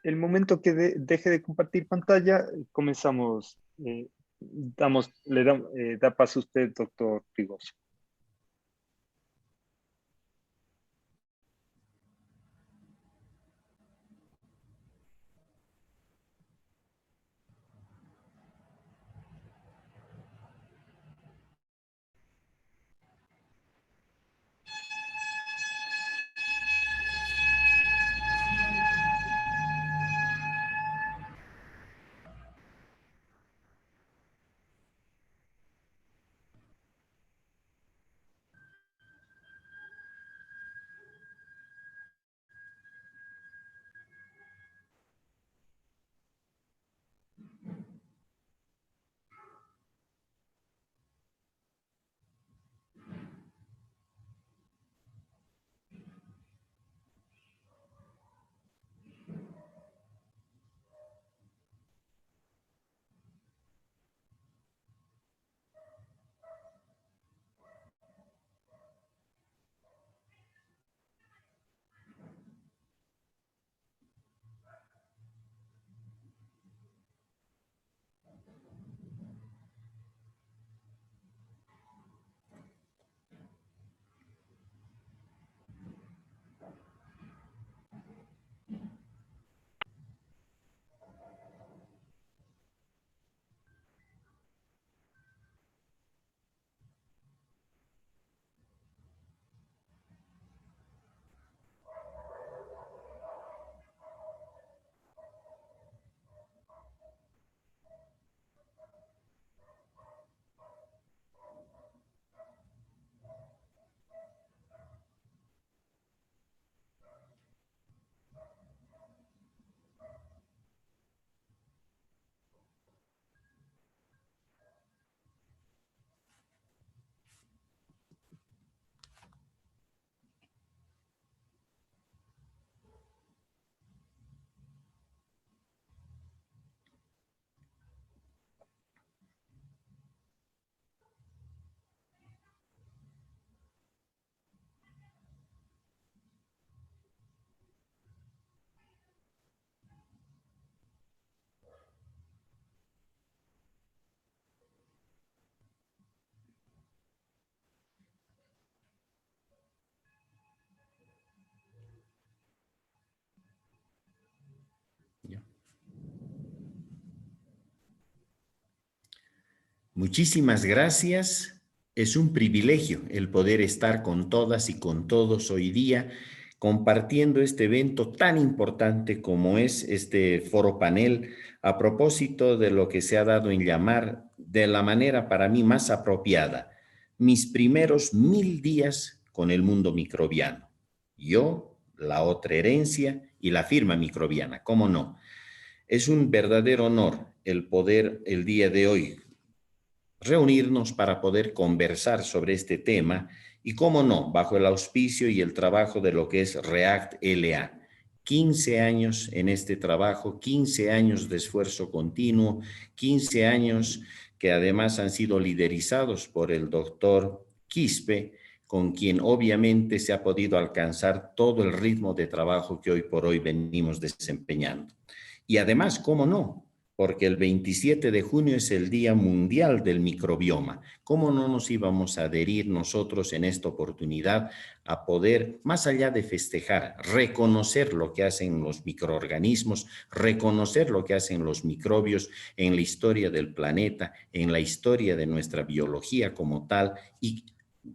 el momento que deje de compartir pantalla, comenzamos. Da paso a usted, doctor Rigoso. Muchísimas gracias. Es un privilegio el poder estar con todas y con todos hoy día compartiendo este evento tan importante como es este foro panel a propósito de lo que se ha dado en llamar de la manera para mí más apropiada, mis primeros 1000 días con el mundo microbiano. Yo, la otra herencia y la firma microbiana, ¿cómo no? Es un verdadero honor el poder el día de hoy reunirnos para poder conversar sobre este tema y, cómo no, bajo el auspicio y el trabajo de lo que es REACT LA. 15 años en este trabajo, 15 años de esfuerzo continuo, 15 años que además han sido liderizados por el doctor Quispe, con quien obviamente se ha podido alcanzar todo el ritmo de trabajo que hoy por hoy venimos desempeñando. Y además, ¿cómo no? Porque el 27 de junio es el Día Mundial del Microbioma. ¿Cómo no nos íbamos a adherir nosotros en esta oportunidad a poder, más allá de festejar, reconocer lo que hacen los microorganismos, reconocer lo que hacen los microbios en la historia del planeta, en la historia de nuestra biología como tal, y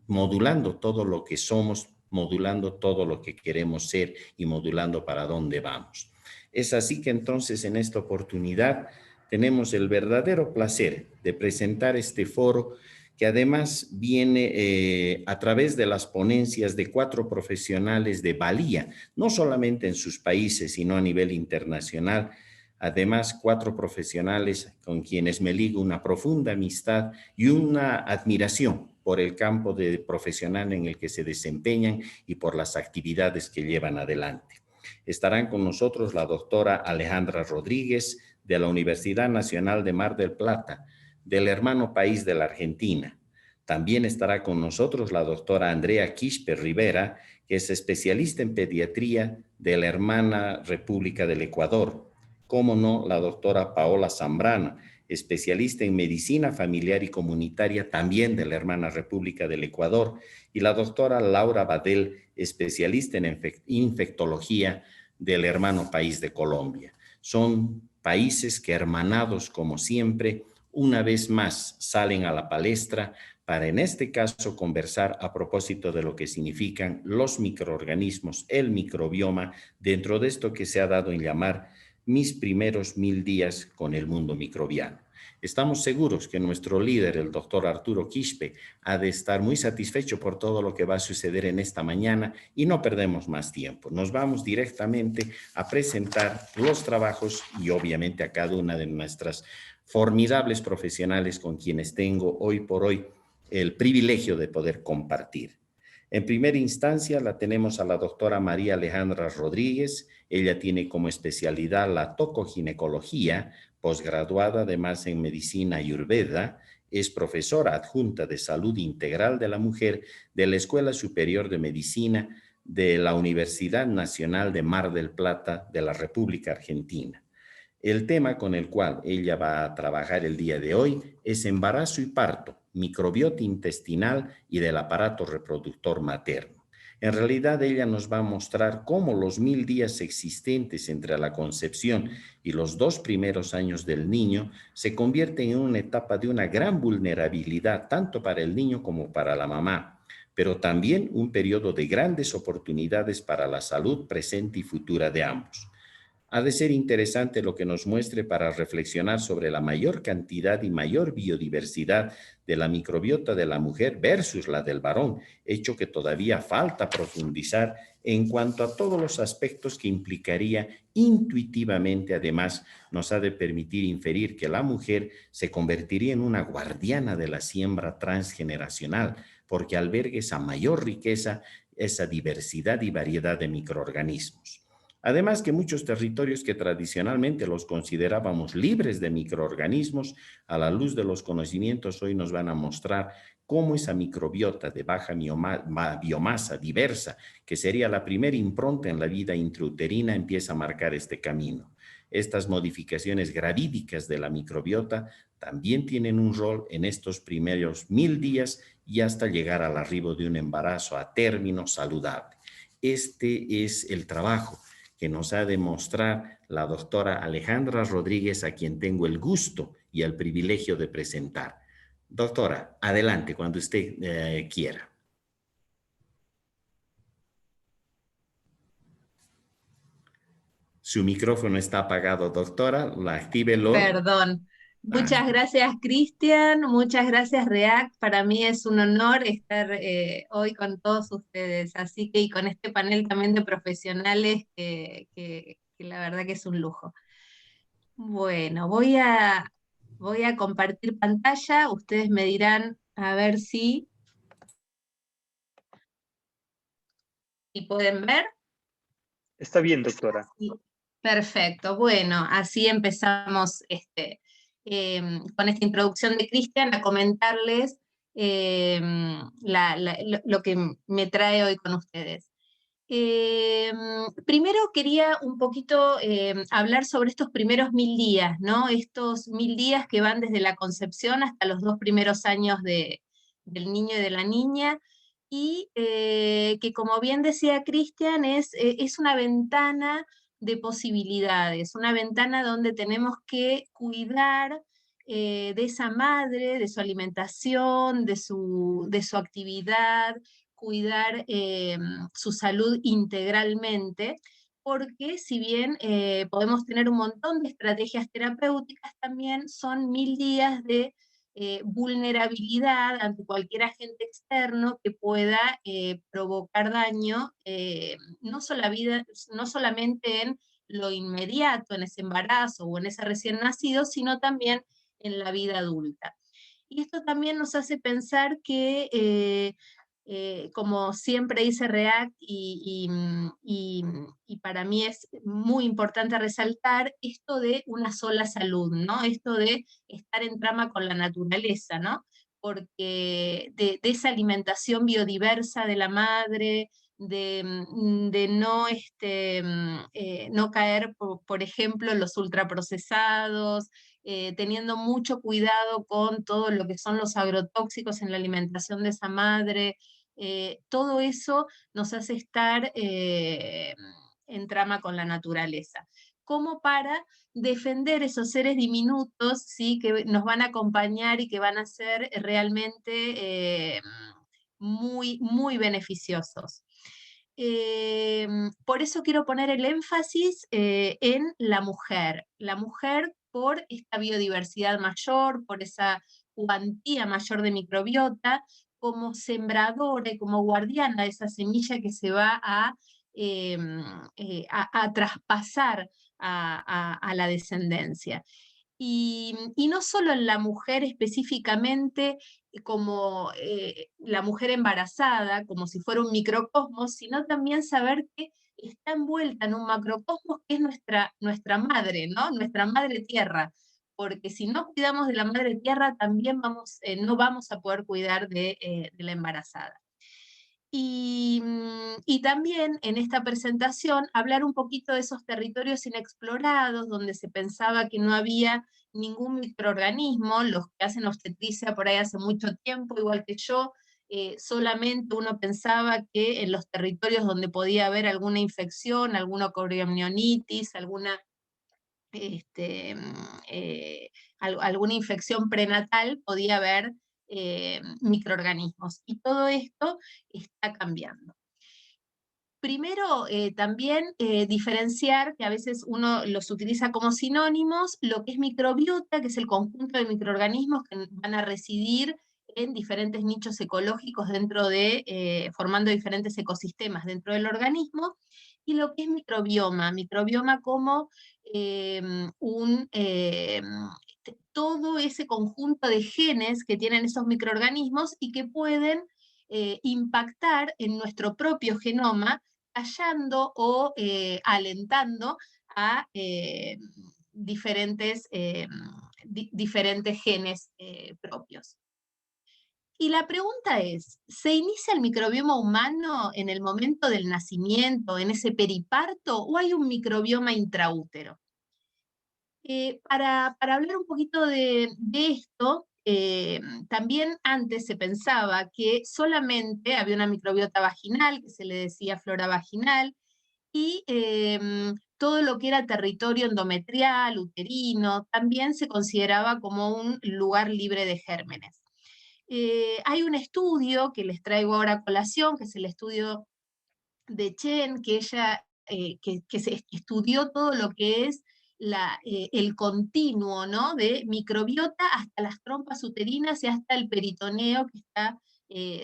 modulando todo lo que somos, modulando todo lo que queremos ser y modulando para dónde vamos? Es así que entonces en esta oportunidad tenemos el verdadero placer de presentar este foro que además viene a través de las ponencias de 4 profesionales de valía, no solamente en sus países, sino a nivel internacional. Además, 4 profesionales con quienes me ligo una profunda amistad y una admiración por el campo de profesional en el que se desempeñan y por las actividades que llevan adelante. Estarán con nosotros la doctora Alejandra Rodríguez de la Universidad Nacional de Mar del Plata, del hermano país de la Argentina. También estará con nosotros la doctora Andrea Quispe Rivera, que es especialista en pediatría de la hermana República del Ecuador. Cómo no, la doctora Paola Zambrana, especialista en medicina familiar y comunitaria también de la hermana República del Ecuador, y la doctora Laura Badel, especialista en infectología del hermano país de Colombia. Son países que, hermanados como siempre, una vez más salen a la palestra para, en este caso, conversar a propósito de lo que significan los microorganismos, el microbioma, dentro de esto que se ha dado en llamar mis primeros 1000 días con el mundo microbiano. Estamos seguros que nuestro líder, el doctor Arturo Quispe, ha de estar muy satisfecho por todo lo que va a suceder en esta mañana y no perdemos más tiempo. Nos vamos directamente a presentar los trabajos y obviamente a cada una de nuestras formidables profesionales con quienes tengo hoy por hoy el privilegio de poder compartir. En primera instancia la tenemos a la doctora María Alejandra Rodríguez. Ella tiene como especialidad la tocoginecología, posgraduada además en medicina ayurveda. Es profesora adjunta de salud integral de la mujer de la Escuela Superior de Medicina de la Universidad Nacional de Mar del Plata de la República Argentina. El tema con el cual ella va a trabajar el día de hoy es embarazo y parto, microbiota intestinal y del aparato reproductor materno. En realidad, ella nos va a mostrar cómo los 1000 días existentes entre la concepción y los 2 primeros años del niño se convierten en una etapa de una gran vulnerabilidad, tanto para el niño como para la mamá, pero también un periodo de grandes oportunidades para la salud presente y futura de ambos. Ha de ser interesante lo que nos muestre para reflexionar sobre la mayor cantidad y mayor biodiversidad de la microbiota de la mujer versus la del varón, hecho que todavía falta profundizar en cuanto a todos los aspectos que implicaría intuitivamente. Además, nos ha de permitir inferir que la mujer se convertiría en una guardiana de la siembra transgeneracional, porque alberga esa mayor riqueza, esa diversidad y variedad de microorganismos. Además que muchos territorios que tradicionalmente los considerábamos libres de microorganismos, a la luz de los conocimientos hoy nos van a mostrar cómo esa microbiota de baja biomasa diversa, que sería la primera impronta en la vida intrauterina, empieza a marcar este camino. Estas modificaciones gravídicas de la microbiota también tienen un rol en estos primeros 1000 días y hasta llegar al arribo de un embarazo a término saludable. Este es el trabajo que nos ha de mostrar la doctora Alejandra Rodríguez, a quien tengo el gusto y el privilegio de presentar. Doctora, adelante cuando usted quiera. Su micrófono está apagado, doctora. Actívelo. Perdón. Ah, Muchas gracias, Cristian. Muchas gracias, React. Para mí es un honor estar hoy con todos ustedes. Así que, y con este panel también de profesionales, que la verdad que es un lujo. Bueno, voy a compartir pantalla. Ustedes me dirán a ver si pueden ver. Está bien, doctora. Sí. Perfecto, bueno, así empezamos con esta introducción de Cristian a comentarles lo que me trae hoy con ustedes. Primero quería un poquito hablar sobre estos primeros 1000 días, ¿no? Estos 1000 días que van desde la concepción hasta los 2 primeros años del niño y de la niña, y que, como bien decía Cristian, es una ventana de posibilidades, una ventana donde tenemos que cuidar de esa madre, de su alimentación, de su actividad, cuidar su salud integralmente, porque si bien podemos tener un montón de estrategias terapéuticas, también son 1000 días de vulnerabilidad ante cualquier agente externo que pueda provocar daño, no solamente en lo inmediato, en ese embarazo o en ese recién nacido, sino también en la vida adulta. Y esto también nos hace pensar que, como siempre dice React, y para mí es muy importante resaltar esto de una sola salud, ¿no? Esto de estar en trama con la naturaleza, ¿no? porque de esa alimentación biodiversa de la madre, de no, no caer, por ejemplo, en los ultraprocesados, teniendo mucho cuidado con todo lo que son los agrotóxicos en la alimentación de esa madre. Todo eso nos hace estar en trama con la naturaleza, como para defender esos seres diminutos, ¿sí? Que nos van a acompañar y que van a ser realmente muy, muy beneficiosos. Por eso quiero poner el énfasis en la mujer por esta biodiversidad mayor, por esa cuantía mayor de microbiota, como sembradora y como guardiana de esa semilla que se va a traspasar a la descendencia. Y no solo en la mujer específicamente como la mujer embarazada, como si fuera un microcosmos, sino también saber que está envuelta en un macrocosmos que es nuestra madre, ¿no? Nuestra madre tierra, porque si no cuidamos de la madre tierra, también no vamos a poder cuidar de la embarazada. Y también en esta presentación hablar un poquito de esos territorios inexplorados, donde se pensaba que no había ningún microorganismo, los que hacen obstetricia por ahí hace mucho tiempo, igual que yo, solamente uno pensaba que en los territorios donde podía haber alguna infección, alguna coriamnionitis, este, alguna infección prenatal, podía haber microorganismos. Y todo esto está cambiando. Primero, también diferenciar, que a veces uno los utiliza como sinónimos, lo que es microbiota, que es el conjunto de microorganismos que van a residir en diferentes nichos ecológicos formando diferentes ecosistemas dentro del organismo, y lo que es microbioma como todo ese conjunto de genes que tienen esos microorganismos y que pueden impactar en nuestro propio genoma, hallando o alentando a diferentes genes propios. Y la pregunta es, ¿se inicia el microbioma humano en el momento del nacimiento, en ese periparto, o hay un microbioma intraútero? Para hablar un poquito de esto, también antes se pensaba que solamente había una microbiota vaginal, que se le decía flora vaginal, y todo lo que era territorio endometrial, uterino, también se consideraba como un lugar libre de gérmenes. Hay un estudio que les traigo ahora a colación, que es el estudio de Chen, que ella que se estudió todo lo que es el continuo, ¿no? De microbiota hasta las trompas uterinas y hasta el peritoneo que está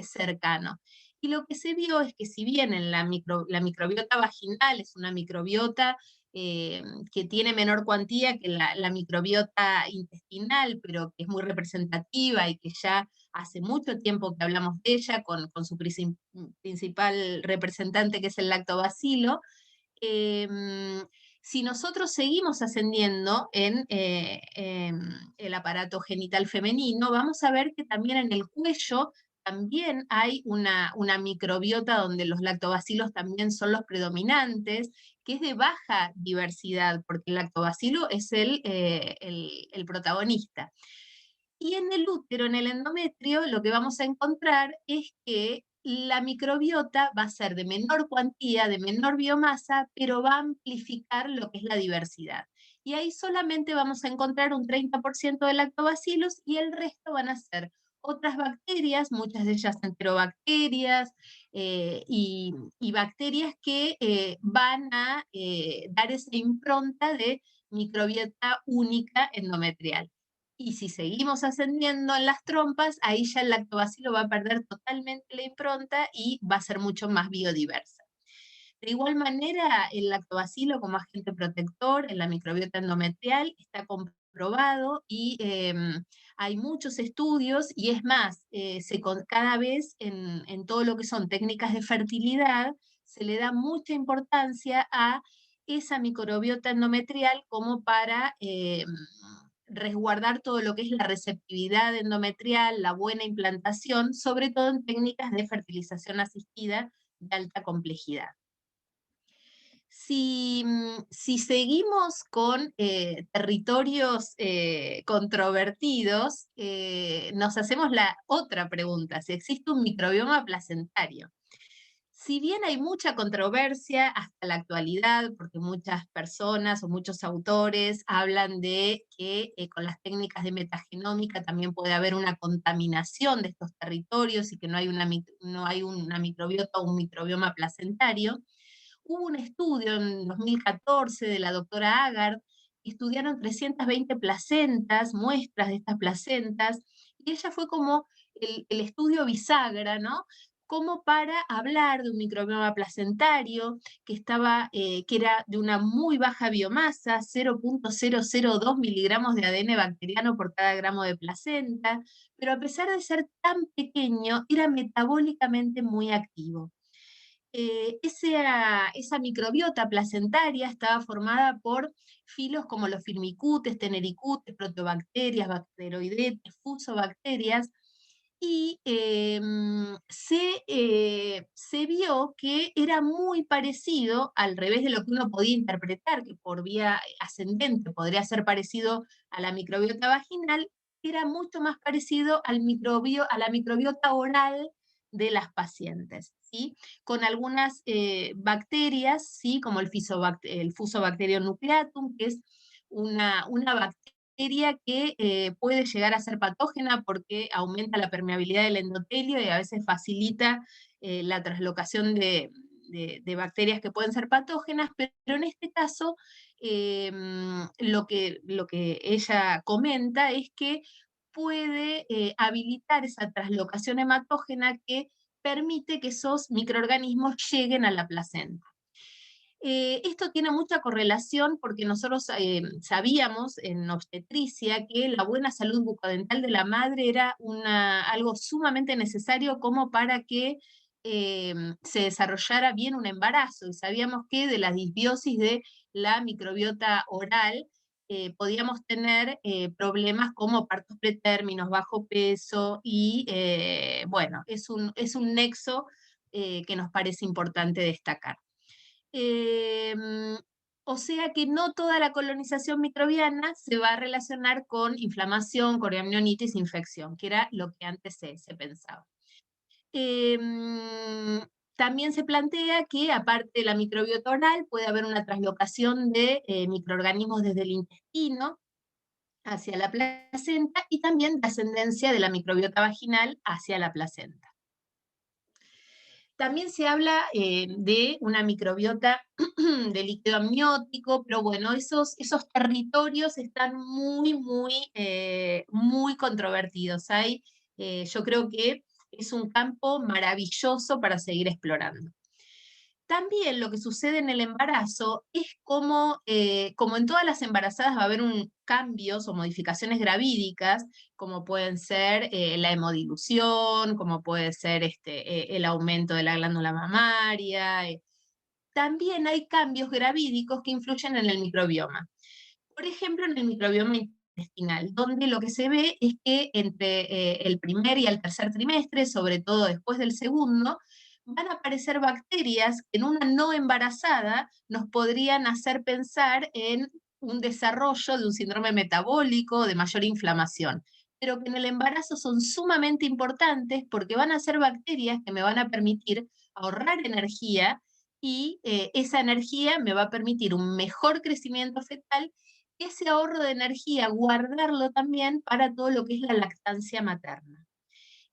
cercano. Y lo que se vio es que si bien en la microbiota vaginal es una microbiota que tiene menor cuantía que la microbiota intestinal, pero que es muy representativa y que ya hace mucho tiempo que hablamos de ella, con su principal representante que es el lactobacilo. Si nosotros seguimos ascendiendo en el aparato genital femenino, vamos a ver que también en el cuello también hay una microbiota donde los lactobacilos también son los predominantes, que es de baja diversidad, porque el lactobacilo es el protagonista. Y en el útero, en el endometrio, lo que vamos a encontrar es que la microbiota va a ser de menor cuantía, de menor biomasa, pero va a amplificar lo que es la diversidad. Y ahí solamente vamos a encontrar un 30% de lactobacilos y el resto van a ser otras bacterias, muchas de ellas enterobacterias y bacterias que van a dar esa impronta de microbiota única endometrial. Y si seguimos ascendiendo en las trompas, ahí ya el lactobacilo va a perder totalmente la impronta y va a ser mucho más biodiversa. De igual manera, el lactobacilo como agente protector en la microbiota endometrial está comprobado y hay muchos estudios, y es más, cada vez en todo lo que son técnicas de fertilidad, se le da mucha importancia a esa microbiota endometrial como para resguardar todo lo que es la receptividad endometrial, la buena implantación, sobre todo en técnicas de fertilización asistida de alta complejidad. Si seguimos con territorios controvertidos, nos hacemos la otra pregunta, si existe un microbioma placentario. Si bien hay mucha controversia hasta la actualidad, porque muchas personas o muchos autores hablan de que con las técnicas de metagenómica también puede haber una contaminación de estos territorios y que no hay una microbiota o un microbioma placentario, hubo un estudio en 2014 de la doctora Agar, que estudiaron 320 placentas, muestras de estas placentas, y ella fue como el estudio bisagra, ¿no? Como para hablar de un microbioma placentario que era de una muy baja biomasa, 0,002 miligramos de ADN bacteriano por cada gramo de placenta, pero a pesar de ser tan pequeño, era metabólicamente muy activo. Esa microbiota placentaria estaba formada por filos como los firmicutes, tenericutes, protobacterias, bacteroidetes, fusobacterias, y se vio que era muy parecido, al revés de lo que uno podía interpretar, que por vía ascendente podría ser parecido a la microbiota vaginal, era mucho más parecido a la microbiota oral de las pacientes, ¿sí? Con algunas bacterias, ¿sí? Como el Fusobacterium nucleatum, que es una bacteria que puede llegar a ser patógena porque aumenta la permeabilidad del endotelio y a veces facilita la translocación de bacterias que pueden ser patógenas, pero en este caso lo que ella comenta es que puede habilitar esa translocación hematógena que permite que esos microorganismos lleguen a la placenta. Esto tiene mucha correlación porque nosotros sabíamos en obstetricia que la buena salud bucodental de la madre era algo sumamente necesario como para que se desarrollara bien un embarazo, y sabíamos que de la disbiosis de la microbiota oral podíamos tener problemas como partos pretérminos, bajo peso, y bueno, es un nexo que nos parece importante destacar. O sea que no toda la colonización microbiana se va a relacionar con inflamación, coriamnionitis, infección, que era lo que antes se pensaba. También se plantea que, aparte de la microbiota oral, puede haber una translocación de microorganismos desde el intestino hacia la placenta, y también de ascendencia de la microbiota vaginal hacia la placenta. También se habla de una microbiota de líquido amniótico, pero bueno, esos territorios están muy controvertidos. Yo creo que es un campo maravilloso para seguir explorando. También lo que sucede en el embarazo es como en todas las embarazadas va a haber cambios o modificaciones gravídicas, como pueden ser la hemodilución, como puede ser el aumento de la glándula mamaria. También hay cambios gravídicos que influyen en el microbioma. Por ejemplo, en el microbioma intestinal, donde lo que se ve es que entre el primer y el tercer trimestre, sobre todo después del segundo, van a aparecer bacterias que en una no embarazada nos podrían hacer pensar en un desarrollo de un síndrome metabólico, de mayor inflamación, pero que en el embarazo son sumamente importantes porque van a ser bacterias que me van a permitir ahorrar energía, y esa energía me va a permitir un mejor crecimiento fetal, y ese ahorro de energía guardarlo también para todo lo que es la lactancia materna.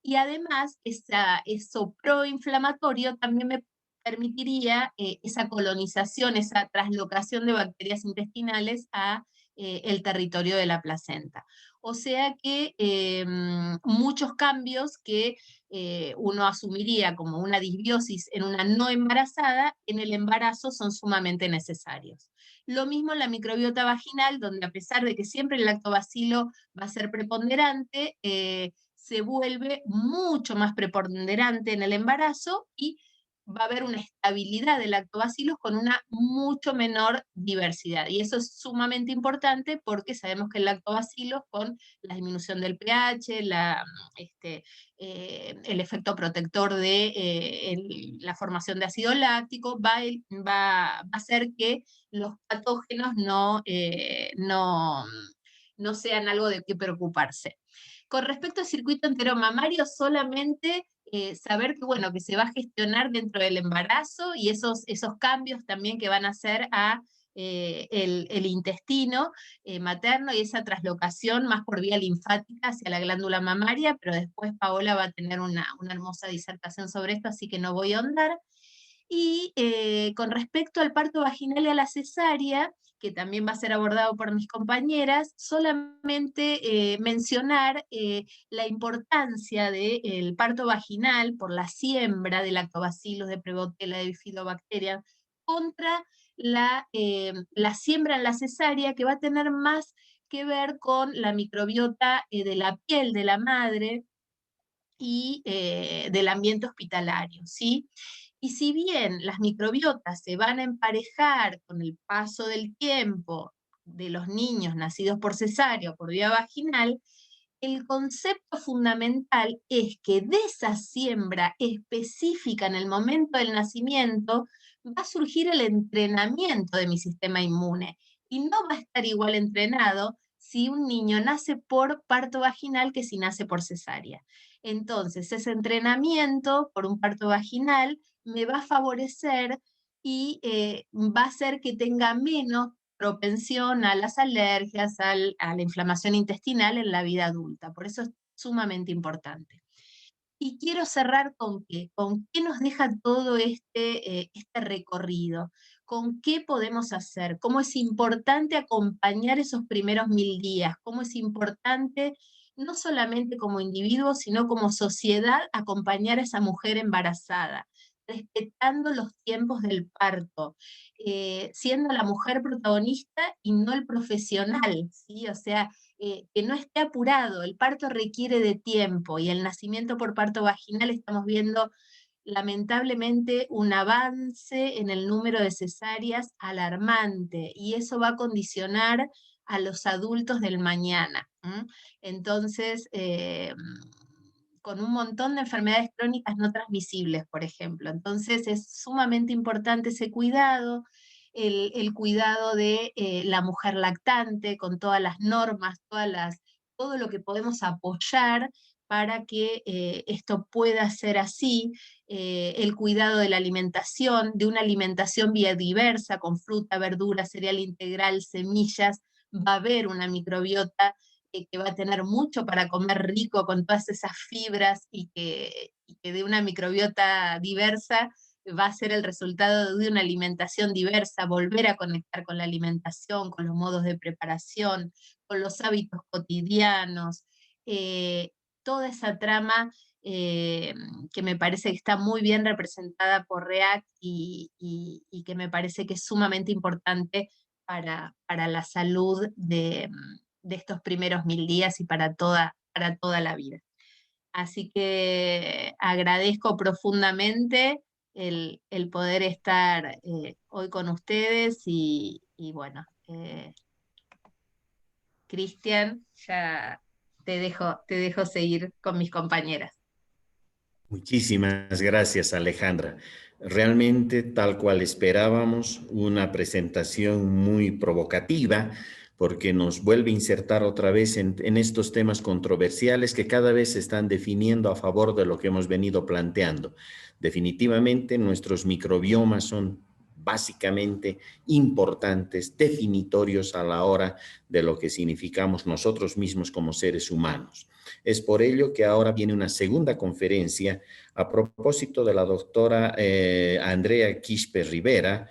Y además, eso proinflamatorio también me permitiría esa colonización, esa translocación de bacterias intestinales a el territorio de la placenta. O sea que muchos cambios que uno asumiría como una disbiosis en una no embarazada, en el embarazo son sumamente necesarios. Lo mismo en la microbiota vaginal, donde a pesar de que siempre el lactobacilo va a ser preponderante, se vuelve mucho más preponderante en el embarazo, y va a haber una estabilidad de lactobacilos con una mucho menor diversidad. Y eso es sumamente importante porque sabemos que el lactobacilos, con la disminución del pH, el efecto protector de la formación de ácido láctico, va a hacer que los patógenos no sean algo de qué preocuparse. Con respecto al circuito enteromamario, solamente saber que, bueno, que se va a gestionar dentro del embarazo y esos cambios también que van a hacer a el intestino materno y esa traslocación más por vía linfática hacia la glándula mamaria, pero después Paola va a tener una hermosa disertación sobre esto, así que no voy a ahondar. Y con respecto al parto vaginal y a la cesárea, que también va a ser abordado por mis compañeras, solamente mencionar la importancia del parto vaginal por la siembra de lactobacillus, de Prevotella, de Bifidobacteria, contra la siembra en la cesárea, que va a tener más que ver con la microbiota de la piel de la madre y del ambiente hospitalario, ¿sí? Y si bien las microbiotas se van a emparejar con el paso del tiempo de los niños nacidos por cesárea o por vía vaginal, el concepto fundamental es que de esa siembra específica en el momento del nacimiento va a surgir el entrenamiento de mi sistema inmune y no va a estar igual entrenado si un niño nace por parto vaginal que si nace por cesárea. Entonces, ese entrenamiento por un parto vaginal me va a favorecer y va a hacer que tenga menos propensión a las alergias, a la inflamación intestinal en la vida adulta. Por eso es sumamente importante. Y quiero cerrar con qué nos deja todo este recorrido, con qué podemos hacer, cómo es importante acompañar esos primeros 1000 días, cómo es importante, no solamente como individuo, sino como sociedad, acompañar a esa mujer embarazada, respetando los tiempos del parto, siendo la mujer protagonista y no el profesional, ¿sí? O sea, que no esté apurado, el parto requiere de tiempo y el nacimiento por parto vaginal estamos viendo lamentablemente un avance en el número de cesáreas alarmante y eso va a condicionar a los adultos del mañana. Entonces, con un montón de enfermedades crónicas no transmisibles, por ejemplo. Entonces es sumamente importante ese cuidado, el cuidado de la mujer lactante, con todas las normas, todo lo que podemos apoyar para que esto pueda ser así, el cuidado de la alimentación, de una alimentación biodiversa, con fruta, verdura, cereal integral, semillas, va a haber una microbiota que va a tener mucho para comer rico con todas esas fibras y que de una microbiota diversa va a ser el resultado de una alimentación diversa, volver a conectar con la alimentación, con los modos de preparación, con los hábitos cotidianos, toda esa trama que me parece que está muy bien representada por REACT y que me parece que es sumamente importante para la salud de estos primeros 1000 días y para toda la vida. Así que agradezco profundamente el poder estar hoy con ustedes y bueno, Cristian, ya te dejo seguir con mis compañeras. Muchísimas gracias, Alejandra. Realmente, tal cual esperábamos, una presentación muy provocativa, porque nos vuelve a insertar otra vez en estos temas controversiales que cada vez se están definiendo a favor de lo que hemos venido planteando. Definitivamente, nuestros microbiomas son básicamente importantes, definitorios a la hora de lo que significamos nosotros mismos como seres humanos. Es por ello que ahora viene una segunda conferencia a propósito de la doctora Andrea Quispe Rivera,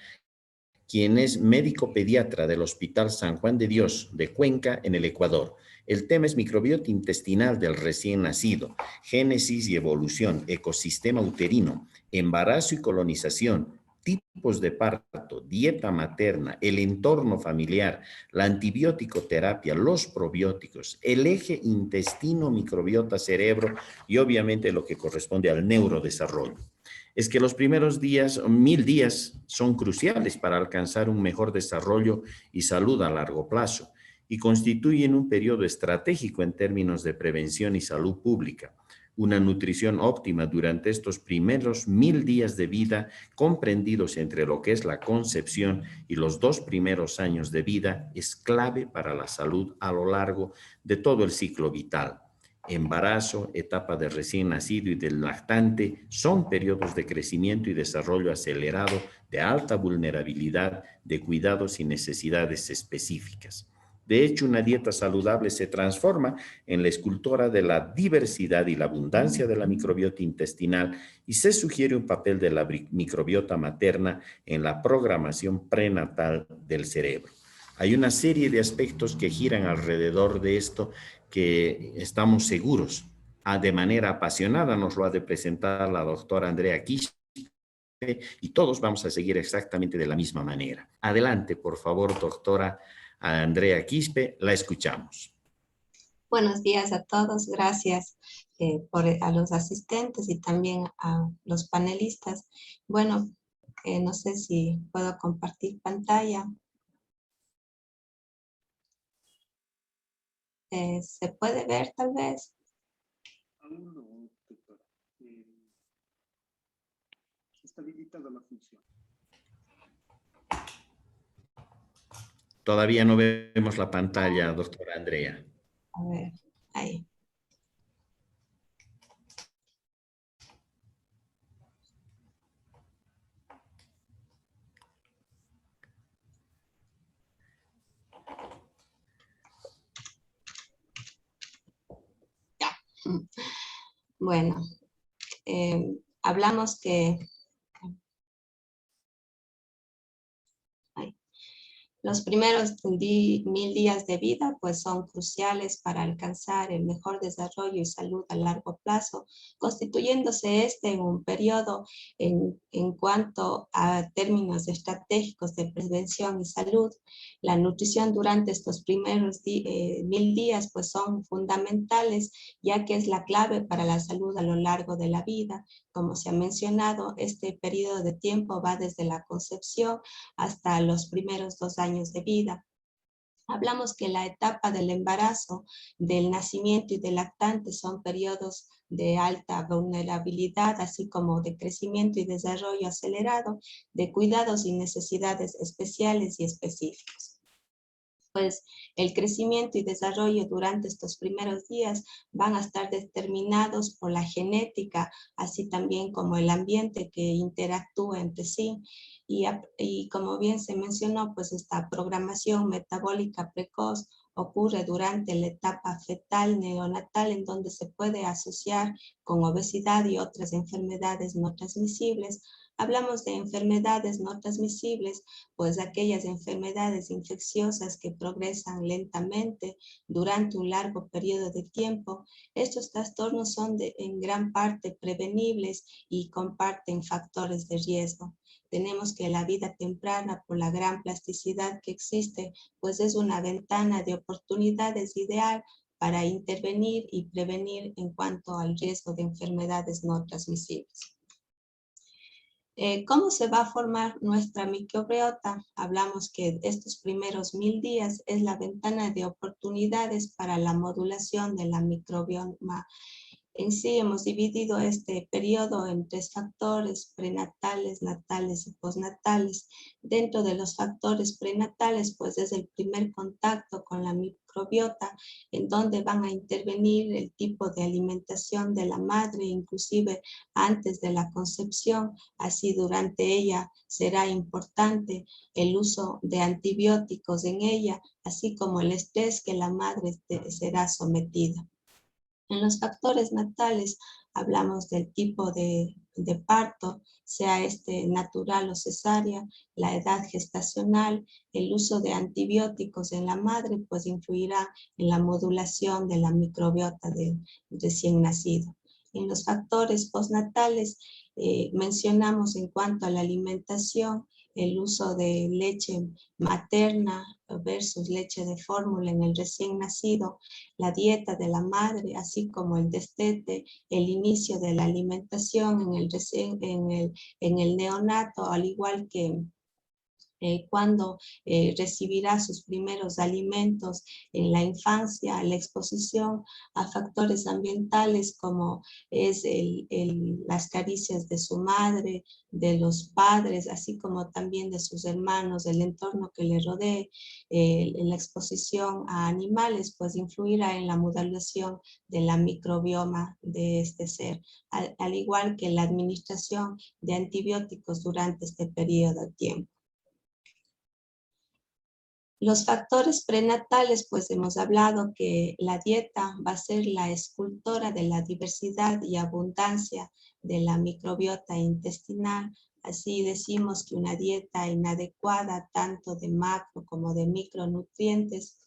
quien es médico pediatra del Hospital San Juan de Dios de Cuenca, en el Ecuador. El tema es microbiota intestinal del recién nacido, génesis y evolución, ecosistema uterino, embarazo y colonización, tipos de parto, dieta materna, el entorno familiar, la antibiótico terapia, los probióticos, el eje intestino, microbiota, cerebro y obviamente lo que corresponde al neurodesarrollo. es que los primeros días, 1000 días, son cruciales para alcanzar un mejor desarrollo y salud a largo plazo y constituyen un periodo estratégico en términos de prevención y salud pública. Una nutrición óptima durante estos primeros 1000 días de vida, comprendidos entre lo que es la concepción y los 2 primeros años de vida, es clave para la salud a lo largo de todo el ciclo vital. Embarazo, etapa de recién nacido y del lactante son periodos de crecimiento y desarrollo acelerado de alta vulnerabilidad de cuidados y necesidades específicas. De hecho, una dieta saludable se transforma en la escultora de la diversidad y la abundancia de la microbiota intestinal y se sugiere un papel de la microbiota materna en la programación prenatal del cerebro. Hay una serie de aspectos que giran alrededor de esto que estamos seguros, de manera apasionada nos lo ha de presentar la doctora Andrea Quispe y todos vamos a seguir exactamente de la misma manera. Adelante, por favor, doctora Andrea Quispe, la escuchamos. Buenos días a todos, gracias a los asistentes y también a los panelistas. Bueno, no sé si puedo compartir pantalla. ¿Se puede ver tal vez? Aún no, doctora. Está habilitada la función. Todavía no vemos la pantalla, doctora Andrea. A ver, ahí. Ya. Bueno, hablamos que los primeros 1000 días de vida pues son cruciales para alcanzar el mejor desarrollo y salud a largo plazo, constituyéndose en un periodo en cuanto a términos estratégicos de prevención y salud. La nutrición durante estos primeros 1000 días pues son fundamentales, ya que es la clave para la salud a lo largo de la vida. Como se ha mencionado, este periodo de tiempo va desde la concepción hasta los primeros 2 años de vida. Hablamos que la etapa del embarazo, del nacimiento y del lactante son periodos de alta vulnerabilidad, así como de crecimiento y desarrollo acelerado, de cuidados y necesidades especiales y específicos. Pues el crecimiento y desarrollo durante estos primeros días van a estar determinados por la genética, así también como el ambiente que interactúa entre sí. Y como bien se mencionó, pues esta programación metabólica precoz ocurre durante la etapa fetal neonatal, en donde se puede asociar con obesidad y otras enfermedades no transmisibles. Hablamos de enfermedades no transmisibles, pues aquellas enfermedades infecciosas que progresan lentamente durante un largo periodo de tiempo. Estos trastornos son en gran parte prevenibles y comparten factores de riesgo. Tenemos que la vida temprana, por la gran plasticidad que existe, pues es una ventana de oportunidades ideal para intervenir y prevenir en cuanto al riesgo de enfermedades no transmisibles. ¿Cómo se va a formar nuestra microbiota? Hablamos que estos primeros 1000 días es la ventana de oportunidades para la modulación de la microbioma. En sí hemos dividido este periodo en 3 factores: prenatales, natales y postnatales. Dentro de los factores prenatales, pues es el primer contacto con la microbiota, en donde van a intervenir el tipo de alimentación de la madre, inclusive antes de la concepción. Así durante ella será importante el uso de antibióticos en ella, así como el estrés que la madre será sometida. En los factores natales hablamos del tipo de parto, sea natural o cesárea, la edad gestacional, el uso de antibióticos en la madre, pues influirá en la modulación de la microbiota del recién nacido. En los factores postnatales mencionamos en cuanto a la alimentación el uso de leche materna versus leche de fórmula en el recién nacido, la dieta de la madre, así como el destete, el inicio de la alimentación en el neonato, al igual que cuando recibirá sus primeros alimentos en la infancia, la exposición a factores ambientales como es las caricias de su madre, de los padres, así como también de sus hermanos, del entorno que le rodee, la exposición a animales, pues influirá en la modulación de la microbioma de este ser, al igual que la administración de antibióticos durante este periodo de tiempo. Los factores prenatales, pues hemos hablado que la dieta va a ser la escultora de la diversidad y abundancia de la microbiota intestinal. Así decimos que una dieta inadecuada, tanto de macro como de micronutrientes,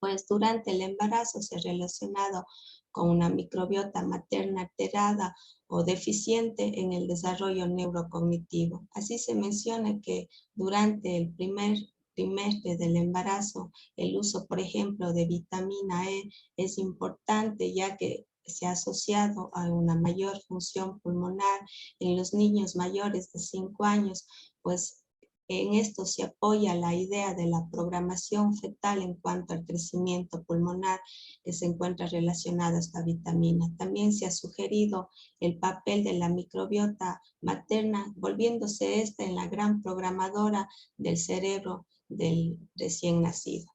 pues durante el embarazo se ha relacionado con una microbiota materna alterada o deficiente en el desarrollo neurocognitivo. Así se menciona que durante el primer trimestre del embarazo, el uso, por ejemplo, de vitamina E es importante, ya que se ha asociado a una mayor función pulmonar en los niños mayores de 5 años, pues en esto se apoya la idea de la programación fetal en cuanto al crecimiento pulmonar que se encuentra relacionada a esta vitamina. También se ha sugerido el papel de la microbiota materna, volviéndose esta en la gran programadora del cerebro del recién nacido.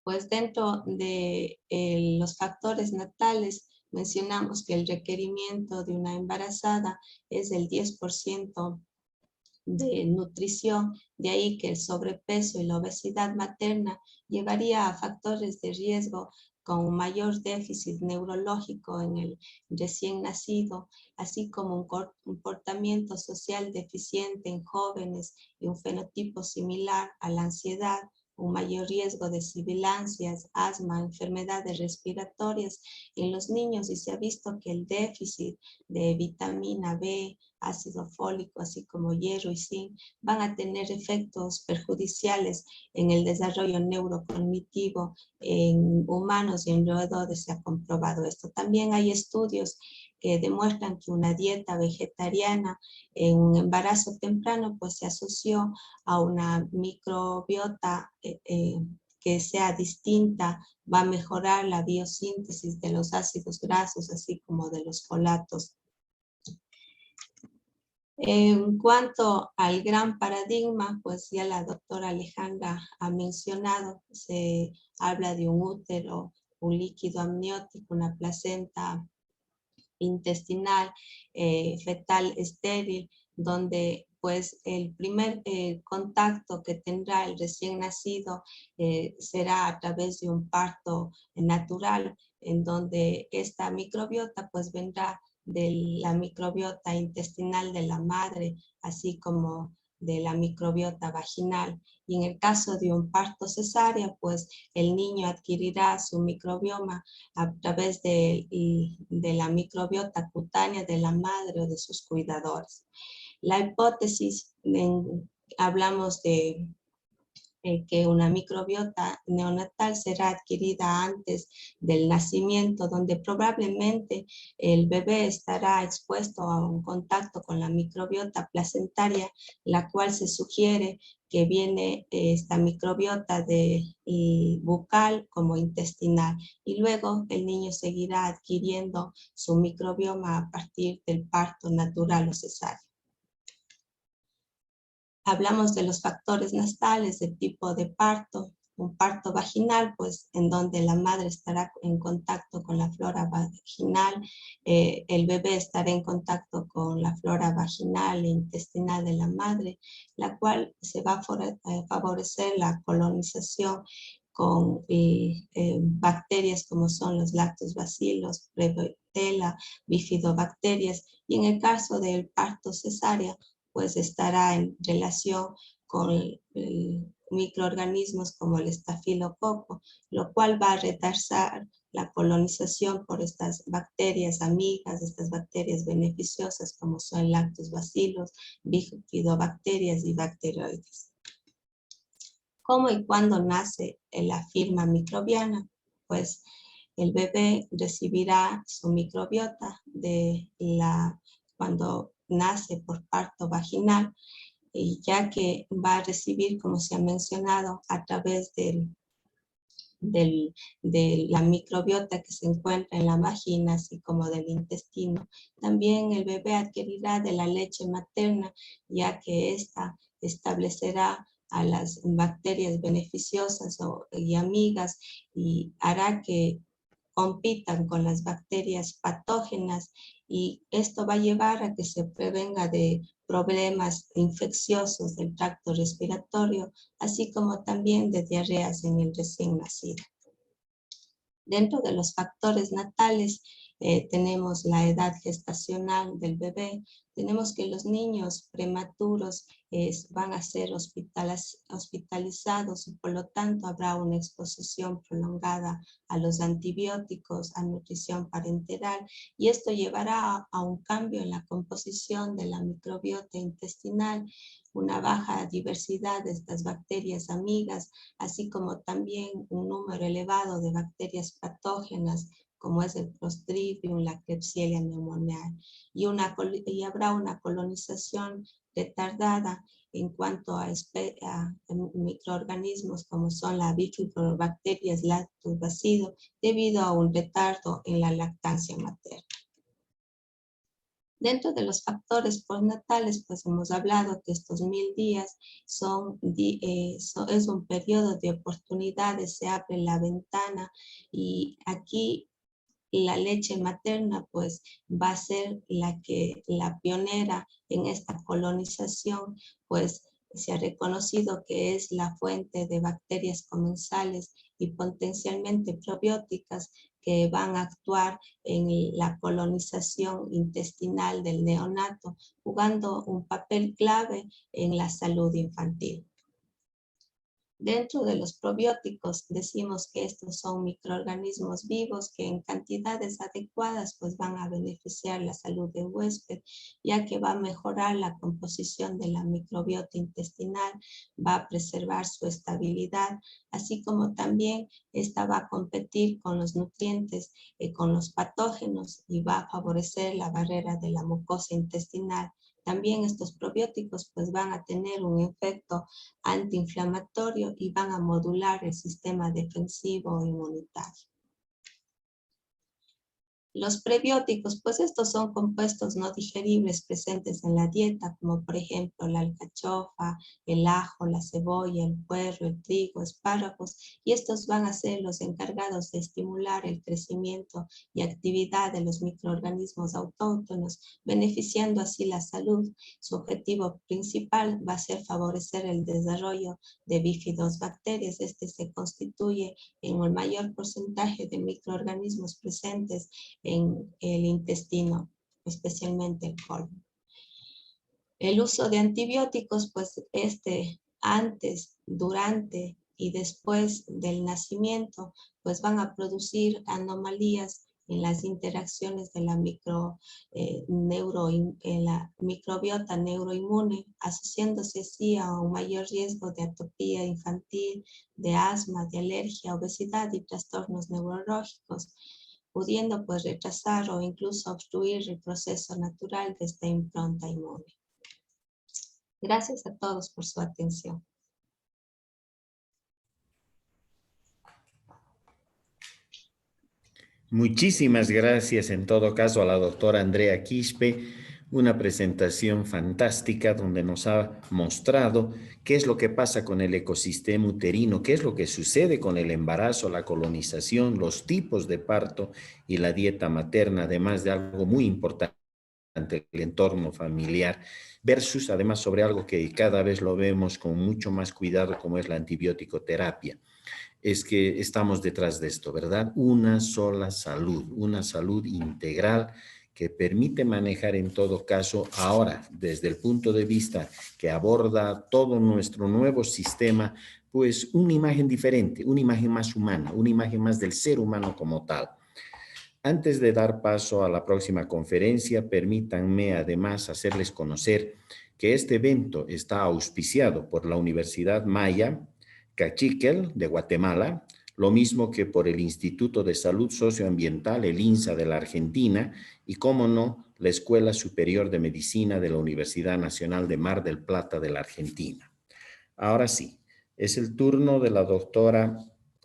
Pues dentro de los factores natales mencionamos que el requerimiento de una embarazada es del 10% de nutrición, de ahí que el sobrepeso y la obesidad materna llevaría a factores de riesgo con un mayor déficit neurológico en el recién nacido, así como un comportamiento social deficiente en jóvenes y un fenotipo similar a la ansiedad, un mayor riesgo de sibilancias, asma, enfermedades respiratorias en los niños, y se ha visto que el déficit de vitamina B, ácido fólico, así como hierro y zinc, van a tener efectos perjudiciales en el desarrollo neurocognitivo en humanos y en roedores. Se ha comprobado esto. También hay estudios que demuestran que una dieta vegetariana en un embarazo temprano pues se asoció a una microbiota que sea distinta, va a mejorar la biosíntesis de los ácidos grasos, así como de los folatos. En cuanto al gran paradigma, pues ya la doctora Alejandra ha mencionado, se habla de un útero, un líquido amniótico, una placenta intestinal, fetal estéril, donde pues el primer contacto que tendrá el recién nacido será a través de un parto natural, en donde esta microbiota pues vendrá de la microbiota intestinal de la madre, así como de la microbiota vaginal. Y en el caso de un parto cesárea, pues el niño adquirirá su microbioma a través de la microbiota cutánea de la madre o de sus cuidadores. La hipótesis, hablamos de que una microbiota neonatal será adquirida antes del nacimiento, donde probablemente el bebé estará expuesto a un contacto con la microbiota placentaria, la cual se sugiere que viene esta microbiota bucal como intestinal, y luego el niño seguirá adquiriendo su microbioma a partir del parto natural o cesárea. Hablamos de los factores natales de tipo de parto. Un parto vaginal, pues en donde la madre estará en contacto con la flora vaginal, el bebé estará en contacto con la flora vaginal e intestinal de la madre, la cual se va a favorecer la colonización con bacterias como son los lactobacillus, Prevotella, bifidobacterias, y en el caso del parto cesárea, pues estará en relación con microorganismos como el estafilococo, lo cual va a retrasar la colonización por estas bacterias amigas, estas bacterias beneficiosas como son lactobacillus, bifidobacterias y bacteroides. ¿Cómo y cuándo nace la firma microbiana? Pues el bebé recibirá su microbiota cuando nace por parto vaginal, y ya que va a recibir, como se ha mencionado, a través de la microbiota que se encuentra en la vagina, así como del intestino. También el bebé adquirirá de la leche materna, ya que ésta establecerá a las bacterias beneficiosas y amigas y hará que compitan con las bacterias patógenas, y esto va a llevar a que se prevenga de problemas infecciosos del tracto respiratorio, así como también de diarreas en el recién nacido. Dentro de los factores natales tenemos la edad gestacional del bebé. Tenemos que los niños prematuros van a ser hospitalizados y por lo tanto habrá una exposición prolongada a los antibióticos, a nutrición parenteral, y esto llevará a un cambio en la composición de la microbiota intestinal, una baja diversidad de estas bacterias amigas, así como también un número elevado de bacterias patógenas, como es el Clostridium, la Klebsiella pneumoniae, y habrá una colonización retardada en cuanto a microorganismos como son las bifidobacterias, lactobacillus, debido a un retardo en la lactancia materna. Dentro de los factores postnatales, pues hemos hablado que estos 1000 días es un periodo de oportunidades, se abre la ventana, y aquí la leche materna pues va a ser la pionera en esta colonización, pues se ha reconocido que es la fuente de bacterias comensales y potencialmente probióticas que van a actuar en la colonización intestinal del neonato, jugando un papel clave en la salud infantil. Dentro de los probióticos decimos que estos son microorganismos vivos que en cantidades adecuadas pues van a beneficiar la salud del huésped, ya que va a mejorar la composición de la microbiota intestinal, va a preservar su estabilidad, así como también esta va a competir con los nutrientes, con los patógenos, y va a favorecer la barrera de la mucosa intestinal. También estos probióticos pues van a tener un efecto antiinflamatorio y van a modular el sistema defensivo inmunitario. Los prebióticos, pues estos son compuestos no digeribles presentes en la dieta, como por ejemplo la alcachofa, el ajo, la cebolla, el puerro, el trigo, espárragos, y estos van a ser los encargados de estimular el crecimiento y actividad de los microorganismos autóctonos, beneficiando así la salud. Su objetivo principal va a ser favorecer el desarrollo de bifidobacterias. Este se constituye en el mayor porcentaje de microorganismos presentes en el intestino, especialmente el colon. El uso de antibióticos, pues antes, durante y después del nacimiento, pues van a producir anomalías en las interacciones de la microbiota neuroinmune, asociándose así a un mayor riesgo de atopía infantil, de asma, de alergia, obesidad y trastornos neurológicos, pudiendo pues retrasar o incluso obstruir el proceso natural de esta impronta inmune. Gracias a todos por su atención. Muchísimas gracias en todo caso a la doctora Andrea Quispe, una presentación fantástica donde nos ha mostrado qué es lo que pasa con el ecosistema uterino, qué es lo que sucede con el embarazo, la colonización, los tipos de parto y la dieta materna, además de algo muy importante, el entorno familiar, versus además sobre algo que cada vez lo vemos con mucho más cuidado, como es la antibiótico-terapia. Es que estamos detrás de esto, ¿verdad? Una sola salud, una salud integral que permite manejar en todo caso ahora, desde el punto de vista que aborda todo nuestro nuevo sistema, pues una imagen diferente, una imagen más humana, una imagen más del ser humano como tal. Antes de dar paso a la próxima conferencia, permítanme además hacerles conocer que este evento está auspiciado por la Universidad Maya Cachiquel de Guatemala, lo mismo que por el Instituto de Salud Socioambiental, el INSA de la Argentina, y, cómo no, la Escuela Superior de Medicina de la Universidad Nacional de Mar del Plata de la Argentina. Ahora sí, es el turno de la doctora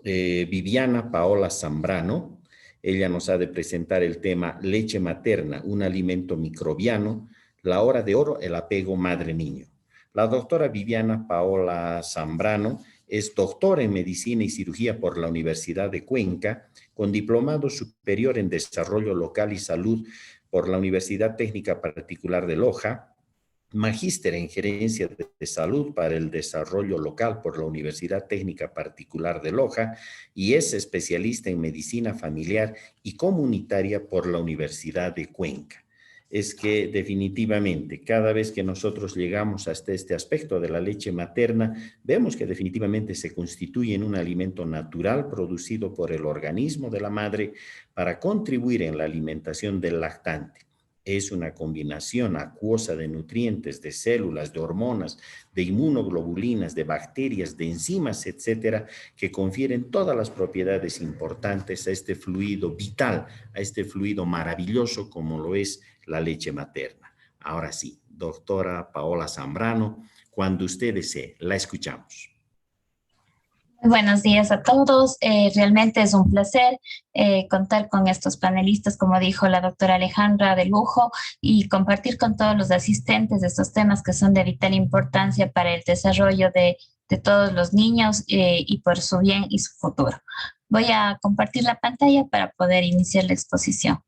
Viviana Paola Zambrano. Ella nos ha de presentar el tema leche materna, un alimento microbiano, la hora de oro, el apego madre-niño. La doctora Viviana Paola Zambrano es doctora en Medicina y Cirugía por la Universidad de Cuenca, con diplomado superior en Desarrollo Local y Salud por la Universidad Técnica Particular de Loja, magíster en Gerencia de Salud para el Desarrollo Local por la Universidad Técnica Particular de Loja y es especialista en Medicina Familiar y Comunitaria por la Universidad de Cuenca. Es que definitivamente cada vez que nosotros llegamos hasta este aspecto de la leche materna, vemos que definitivamente se constituye en un alimento natural producido por el organismo de la madre para contribuir en la alimentación del lactante. Es una combinación acuosa de nutrientes, de células, de hormonas, de inmunoglobulinas, de bacterias, de enzimas, etcétera, que confieren todas las propiedades importantes a este fluido vital, a este fluido maravilloso como lo es la leche materna. Ahora sí, doctora Paola Zambrano, cuando usted desee, la escuchamos. Buenos días a todos. Realmente es un placer contar con estos panelistas, como dijo la doctora Alejandra, de lujo, y compartir con todos los asistentes estos temas que son de vital importancia para el desarrollo de todos los niños y por su bien y su futuro. Voy a compartir la pantalla para poder iniciar la exposición.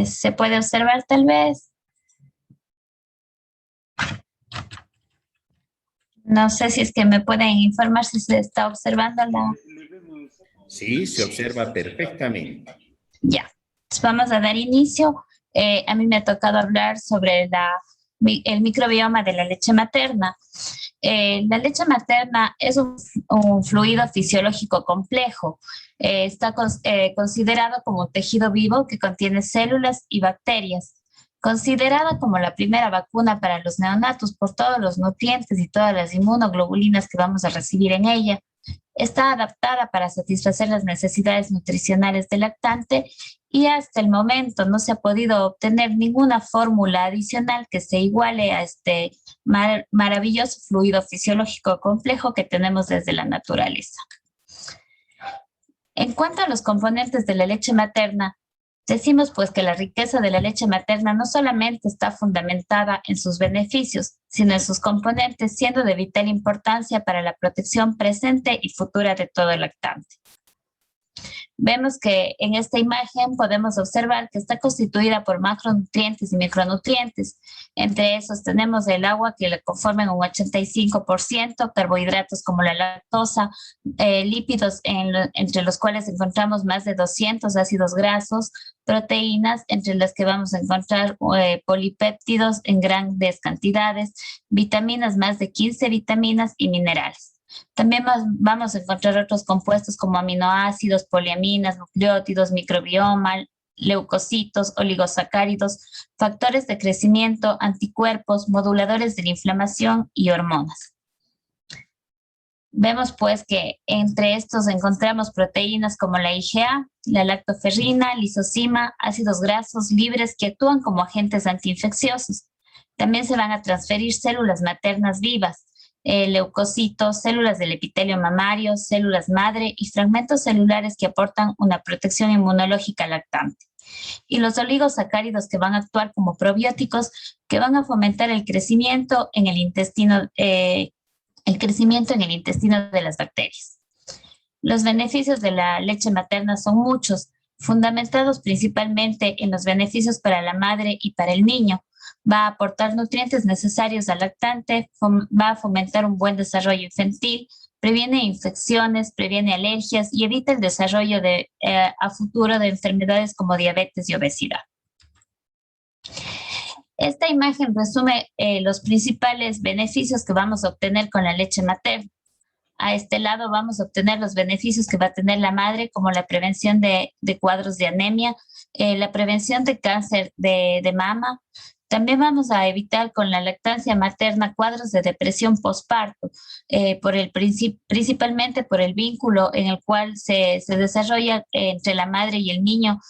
¿Se puede observar tal vez? No sé si es que me pueden informar si se está observando la... Sí, se observa perfectamente. Ya, pues vamos a dar inicio. A mí me ha tocado hablar sobre el microbioma de la leche materna. La leche materna es un fluido fisiológico complejo. Está considerado como un tejido vivo que contiene células y bacterias. Considerada como la primera vacuna para los neonatos por todos los nutrientes y todas las inmunoglobulinas que vamos a recibir en ella, está adaptada para satisfacer las necesidades nutricionales del lactante y hasta el momento no se ha podido obtener ninguna fórmula adicional que se iguale a este maravilloso fluido fisiológico complejo que tenemos desde la naturaleza. En cuanto a los componentes de la leche materna, decimos pues que la riqueza de la leche materna no solamente está fundamentada en sus beneficios, sino en sus componentes, siendo de vital importancia para la protección presente y futura de todo el lactante. Vemos que en esta imagen podemos observar que está constituida por macronutrientes y micronutrientes. Entre esos tenemos el agua, que le conforman un 85%, carbohidratos como la lactosa, lípidos entre los cuales encontramos más de 200 ácidos grasos, proteínas, entre las que vamos a encontrar polipéptidos en grandes cantidades, vitaminas, más de 15 vitaminas y minerales. También vamos a encontrar otros compuestos como aminoácidos, poliaminas, nucleótidos, microbioma, leucocitos, oligosacáridos, factores de crecimiento, anticuerpos, moduladores de la inflamación y hormonas. Vemos pues que entre estos encontramos proteínas como la IgA, la lactoferrina, lisozima, ácidos grasos libres que actúan como agentes antiinfecciosos. También se van a transferir células maternas vivas, leucocitos, células del epitelio mamario, células madre y fragmentos celulares que aportan una protección inmunológica al lactante. Y los oligosacáridos que van a actuar como probióticos que van a fomentar el crecimiento en el intestino de las bacterias. Los beneficios de la leche materna son muchos, fundamentados principalmente en los beneficios para la madre y para el niño. Va a aportar nutrientes necesarios al lactante, va a fomentar un buen desarrollo infantil, previene infecciones, previene alergias y evita el desarrollo a futuro de enfermedades como diabetes y obesidad. Esta imagen resume los principales beneficios que vamos a obtener con la leche materna. A este lado vamos a obtener los beneficios que va a tener la madre, como la prevención de cuadros de anemia, la prevención de cáncer de mama. También vamos a evitar con la lactancia materna cuadros de depresión postparto, principalmente por el vínculo en el cual se desarrolla entre la madre y el niño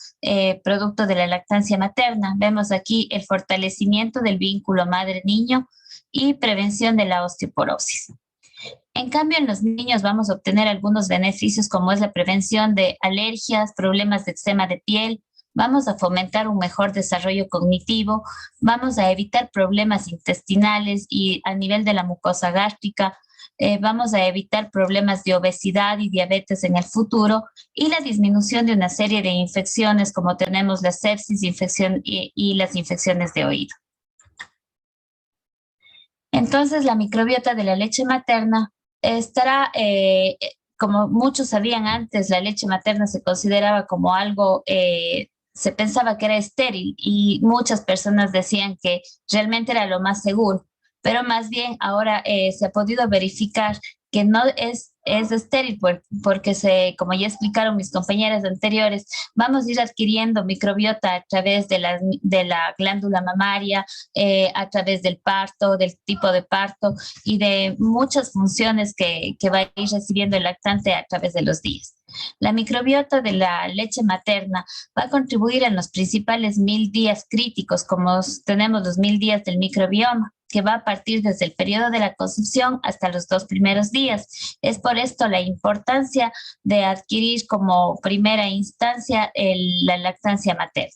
producto de la lactancia materna. Vemos aquí el fortalecimiento del vínculo madre-niño y prevención de la osteoporosis. En cambio, en los niños vamos a obtener algunos beneficios como es la prevención de alergias, problemas de eczema de piel. Vamos a fomentar un mejor desarrollo cognitivo, vamos a evitar problemas intestinales y a nivel de la mucosa gástrica, vamos a evitar problemas de obesidad y diabetes en el futuro y la disminución de una serie de infecciones como tenemos la sepsis y las infecciones de oído. Entonces, la microbiota de la leche materna estará, como muchos sabían antes, la leche materna se consideraba como algo se pensaba que era estéril y muchas personas decían que realmente era lo más seguro, pero más bien ahora se ha podido verificar que no es estéril porque como ya explicaron mis compañeras anteriores, vamos a ir adquiriendo microbiota a través de la glándula mamaria, a través del parto, del tipo de parto y de muchas funciones que va a ir recibiendo el lactante a través de los días. La microbiota de la leche materna va a contribuir en los principales 1000 días críticos, como tenemos los 1000 días del microbioma, que va a partir desde el periodo de la concepción hasta los 2 primeros días. Es por esto la importancia de adquirir como primera instancia la lactancia materna.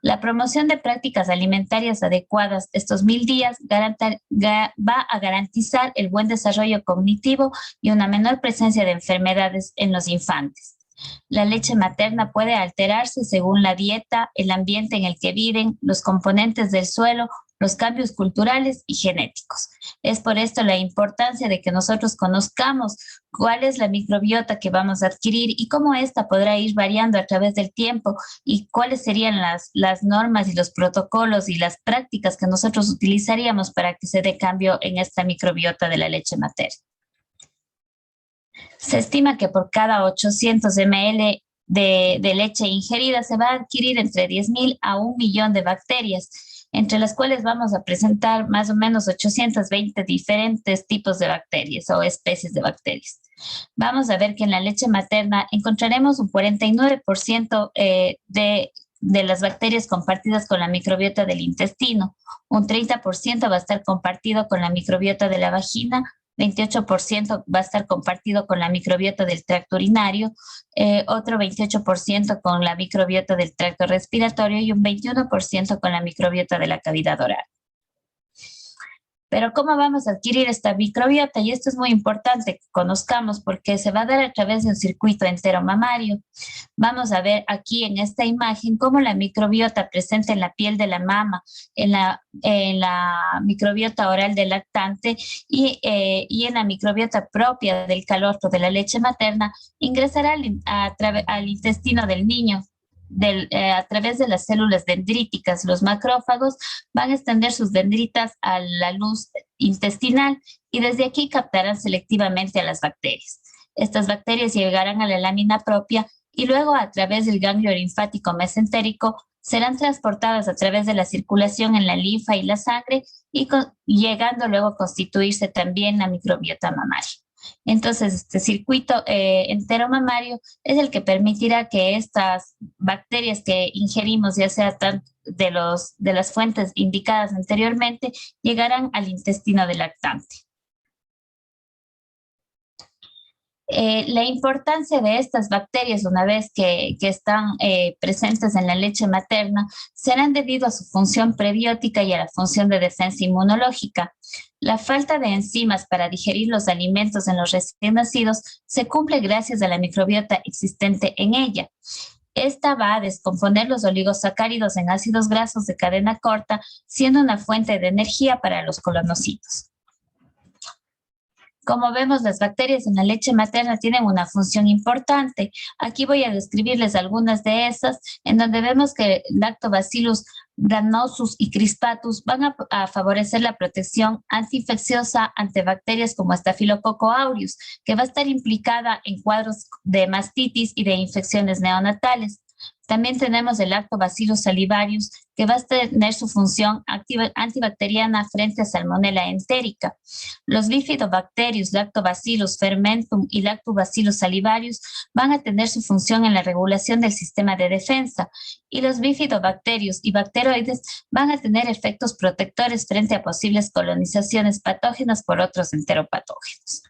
La promoción de prácticas alimentarias adecuadas estos 1000 días va a garantizar el buen desarrollo cognitivo y una menor presencia de enfermedades en los infantes. La leche materna puede alterarse según la dieta, el ambiente en el que viven, los componentes del suelo, los cambios culturales y genéticos. Es por esto la importancia de que nosotros conozcamos cuál es la microbiota que vamos a adquirir y cómo ésta podrá ir variando a través del tiempo y cuáles serían las normas y los protocolos y las prácticas que nosotros utilizaríamos para que se dé cambio en esta microbiota de la leche materna. Se estima que por cada 800 ml de leche ingerida se va a adquirir entre 10.000 a 1 millón de bacterias, entre las cuales vamos a presentar más o menos 820 diferentes tipos de bacterias o especies de bacterias. Vamos a ver que en la leche materna encontraremos un 49% de las bacterias compartidas con la microbiota del intestino, un 30% va a estar compartido con la microbiota de la vagina, 28% va a estar compartido con la microbiota del tracto urinario, otro 28% con la microbiota del tracto respiratorio y un 21% con la microbiota de la cavidad oral. Pero ¿cómo vamos a adquirir esta microbiota? Y esto es muy importante que conozcamos porque se va a dar a través de un circuito entero mamario. Vamos a ver aquí en esta imagen cómo la microbiota presente en la piel de la mama, en la microbiota oral del lactante y en la microbiota propia del calostro de la leche materna ingresará al intestino del niño. A través de las células dendríticas, los macrófagos van a extender sus dendritas a la luz intestinal y desde aquí captarán selectivamente a las bacterias. Estas bacterias llegarán a la lámina propia y luego a través del ganglio linfático mesentérico serán transportadas a través de la circulación en la linfa y la sangre y llegando luego a constituirse también la microbiota mamaria. Entonces, este circuito entero mamario es el que permitirá que estas bacterias que ingerimos, ya sea de las fuentes indicadas anteriormente, llegarán al intestino del lactante. La importancia de estas bacterias, una vez que están presentes en la leche materna, serán debido a su función prebiótica y a la función de defensa inmunológica. La falta de enzimas para digerir los alimentos en los recién nacidos se cumple gracias a la microbiota existente en ella. Esta va a descomponer los oligosacáridos en ácidos grasos de cadena corta, siendo una fuente de energía para los colonocitos. Como vemos, las bacterias en la leche materna tienen una función importante. Aquí voy a describirles algunas de esas, en donde vemos que Lactobacillus rhamnosus y crispatus van a favorecer la protección antiinfecciosa ante bacterias como Staphylococcus aureus, que va a estar implicada en cuadros de mastitis y de infecciones neonatales. También tenemos el Lactobacillus salivarius, que va a tener su función antibacteriana frente a Salmonella entérica. Los Bifidobacterius, Lactobacillus fermentum y Lactobacillus salivarius van a tener su función en la regulación del sistema de defensa. Y los Bifidobacterius y bacteroides van a tener efectos protectores frente a posibles colonizaciones patógenas por otros enteropatógenos.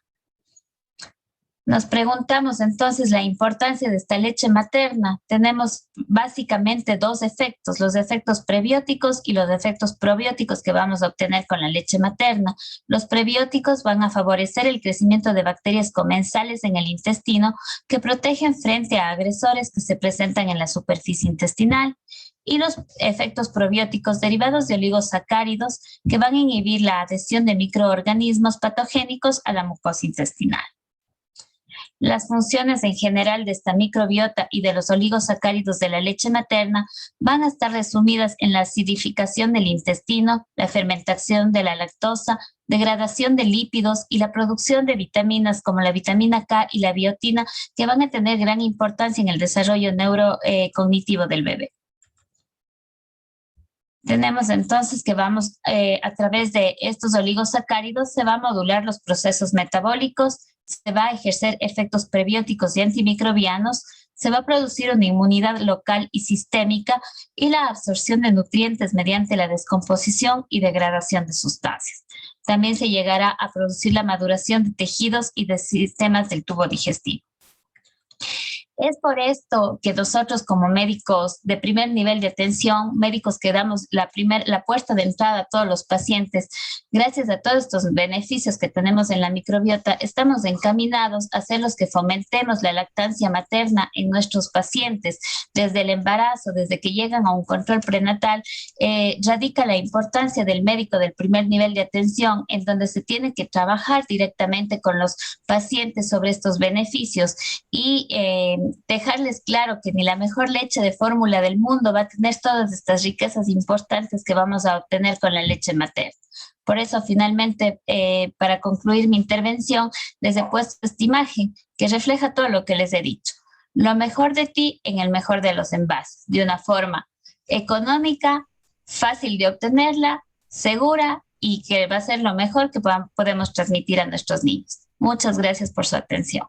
Nos preguntamos entonces la importancia de esta leche materna. Tenemos básicamente dos efectos, los efectos prebióticos y los efectos probióticos que vamos a obtener con la leche materna. Los prebióticos van a favorecer el crecimiento de bacterias comensales en el intestino que protegen frente a agresores que se presentan en la superficie intestinal. Y los efectos probióticos derivados de oligosacáridos que van a inhibir la adhesión de microorganismos patogénicos a la mucosa intestinal. Las funciones en general de esta microbiota y de los oligosacáridos de la leche materna van a estar resumidas en la acidificación del intestino, la fermentación de la lactosa, degradación de lípidos y la producción de vitaminas como la vitamina K y la biotina, que van a tener gran importancia en el desarrollo neurocognitivo del bebé. Tenemos entonces que vamos a través de estos oligosacáridos se va a modular los procesos metabólicos, se va a ejercer efectos prebióticos y antimicrobianos, se va a producir una inmunidad local y sistémica y la absorción de nutrientes mediante la descomposición y degradación de sustancias. También se llegará a producir la maduración de tejidos y de sistemas del tubo digestivo. Es por esto que nosotros como médicos de primer nivel de atención, médicos que damos la puerta de entrada a todos los pacientes, gracias a todos estos beneficios que tenemos en la microbiota, estamos encaminados a ser los que fomentemos la lactancia materna en nuestros pacientes. Desde el embarazo, desde que llegan a un control prenatal, radica la importancia del médico del primer nivel de atención, en donde se tiene que trabajar directamente con los pacientes sobre estos beneficios y dejarles claro que ni la mejor leche de fórmula del mundo va a tener todas estas riquezas importantes que vamos a obtener con la leche materna. Por eso, finalmente, para concluir mi intervención, les he puesto esta imagen que refleja todo lo que les he dicho. Lo mejor de ti en el mejor de los envases, de una forma económica, fácil de obtenerla, segura y que va a ser lo mejor que podemos transmitir a nuestros niños. Muchas gracias por su atención.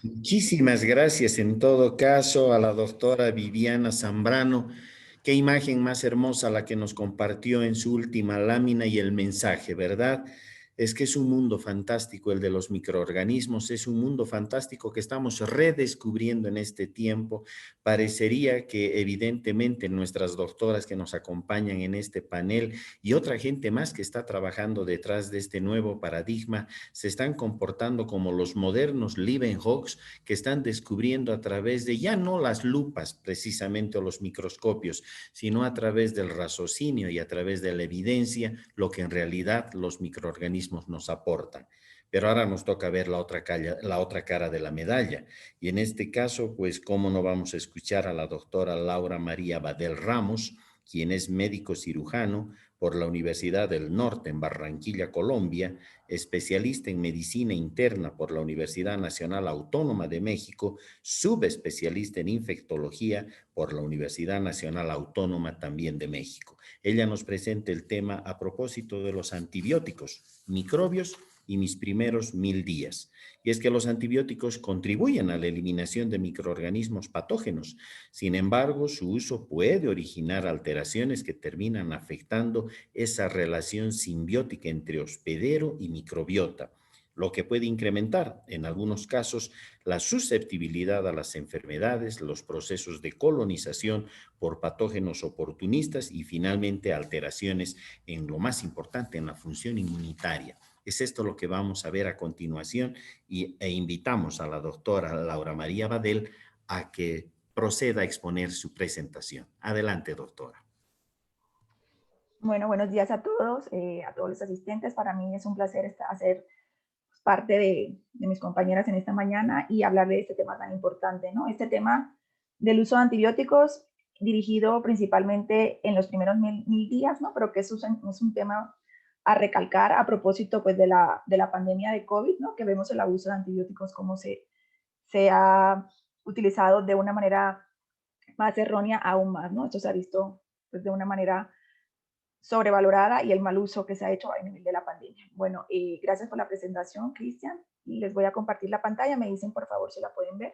Muchísimas gracias en todo caso a la doctora Viviana Zambrano. Qué imagen más hermosa la que nos compartió en su última lámina y el mensaje, ¿verdad? Es que es un mundo fantástico el de los microorganismos, es un mundo fantástico que estamos redescubriendo en este tiempo. Parecería que evidentemente nuestras doctoras que nos acompañan en este panel y otra gente más que está trabajando detrás de este nuevo paradigma se están comportando como los modernos Leeuwenhoeks que están descubriendo a través de ya no las lupas precisamente o los microscopios, sino a través del raciocinio y a través de la evidencia lo que en realidad los microorganismos nos aportan. Pero ahora nos toca ver la otra cara de la medalla. Y en este caso, pues, ¿cómo no vamos a escuchar a la doctora Laura María Badel Ramos, quien es médico cirujano por la Universidad del Norte en Barranquilla, Colombia, especialista en medicina interna por la Universidad Nacional Autónoma de México, subespecialista en infectología por la Universidad Nacional Autónoma también de México. Ella nos presenta el tema a propósito de los antibióticos, microbios y mis primeros 1000 días. Y es que los antibióticos contribuyen a la eliminación de microorganismos patógenos. Sin embargo, su uso puede originar alteraciones que terminan afectando esa relación simbiótica entre hospedero y microbiota, lo que puede incrementar, en algunos casos, la susceptibilidad a las enfermedades, los procesos de colonización por patógenos oportunistas y finalmente alteraciones en lo más importante, en la función inmunitaria. Es esto lo que vamos a ver a continuación e invitamos a la doctora Laura María Badel a que proceda a exponer su presentación. Adelante, doctora. Bueno, buenos días a todos los asistentes. Para mí es un placer hacer parte de mis compañeras en esta mañana y hablar de este tema tan importante, ¿no? Este tema del uso de antibióticos dirigido principalmente en los primeros mil días, ¿no? Pero que es un tema a recalcar a propósito pues, de la pandemia de COVID, ¿no? Que vemos el abuso de antibióticos, cómo se ha utilizado de una manera más errónea aún más, ¿no? Esto se ha visto pues, de una manera sobrevalorada y el mal uso que se ha hecho a nivel de la pandemia. Bueno, gracias por la presentación, Cristian. Y les voy a compartir la pantalla. Me dicen, por favor, si la pueden ver.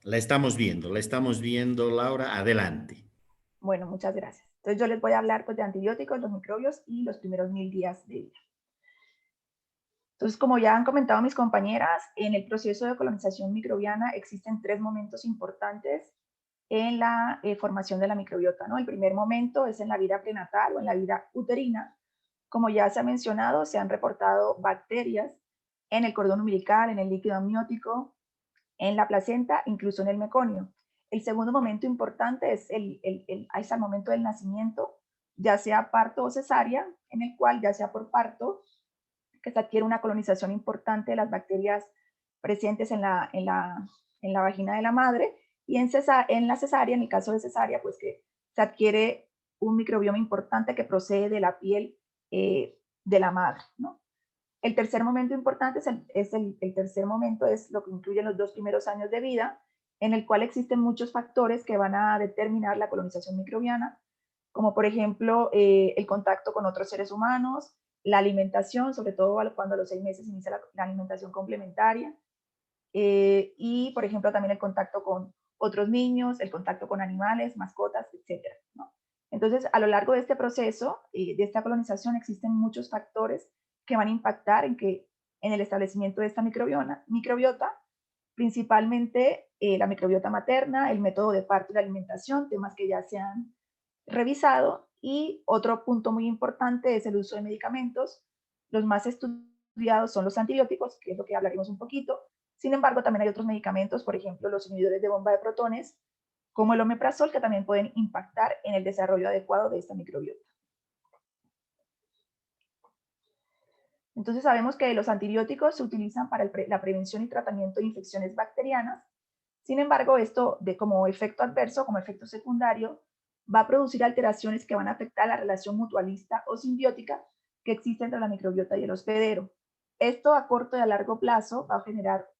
La estamos viendo, Laura. Adelante. Bueno, muchas gracias. Entonces yo les voy a hablar pues, de antibióticos, los microbios y los primeros 1000 días de vida. Entonces, como ya han comentado mis compañeras, en el proceso de colonización microbiana existen 3 momentos importantes en la formación de la microbiota, ¿no? El primer momento es en la vida prenatal o en la vida uterina. Como ya se ha mencionado, se han reportado bacterias en el cordón umbilical, en el líquido amniótico, en la placenta, incluso en el meconio. El segundo momento importante es el momento del nacimiento, ya sea parto o cesárea, en el cual, ya sea por parto, que se adquiere una colonización importante de las bacterias presentes en la vagina de la madre, y en la cesárea, en el caso de cesárea, pues que se adquiere un microbioma importante que procede de la piel de la madre, ¿no? El tercer momento importante el tercer momento es lo que incluye los 2 primeros años de vida, en el cual existen muchos factores que van a determinar la colonización microbiana, como por ejemplo el contacto con otros seres humanos, la alimentación, sobre todo cuando a los 6 meses inicia la alimentación complementaria, y por ejemplo también el contacto con otros niños, el contacto con animales, mascotas, etc., ¿no? Entonces, a lo largo de este proceso, de esta colonización, existen muchos factores que van a impactar en el establecimiento de esta microbiota, principalmente la microbiota materna, el método de parto y la alimentación, temas que ya se han revisado, y otro punto muy importante es el uso de medicamentos. Los más estudiados son los antibióticos, que es lo que hablaremos un poquito. Sin embargo, también hay otros medicamentos, por ejemplo, los inhibidores de bomba de protones, como el omeprazol, que también pueden impactar en el desarrollo adecuado de esta microbiota. Entonces sabemos que los antibióticos se utilizan para la prevención y tratamiento de infecciones bacterianas. Sin embargo, esto como efecto adverso, como efecto secundario, va a producir alteraciones que van a afectar la relación mutualista o simbiótica que existe entre la microbiota y el hospedero. Esto a corto y a largo plazo va a generar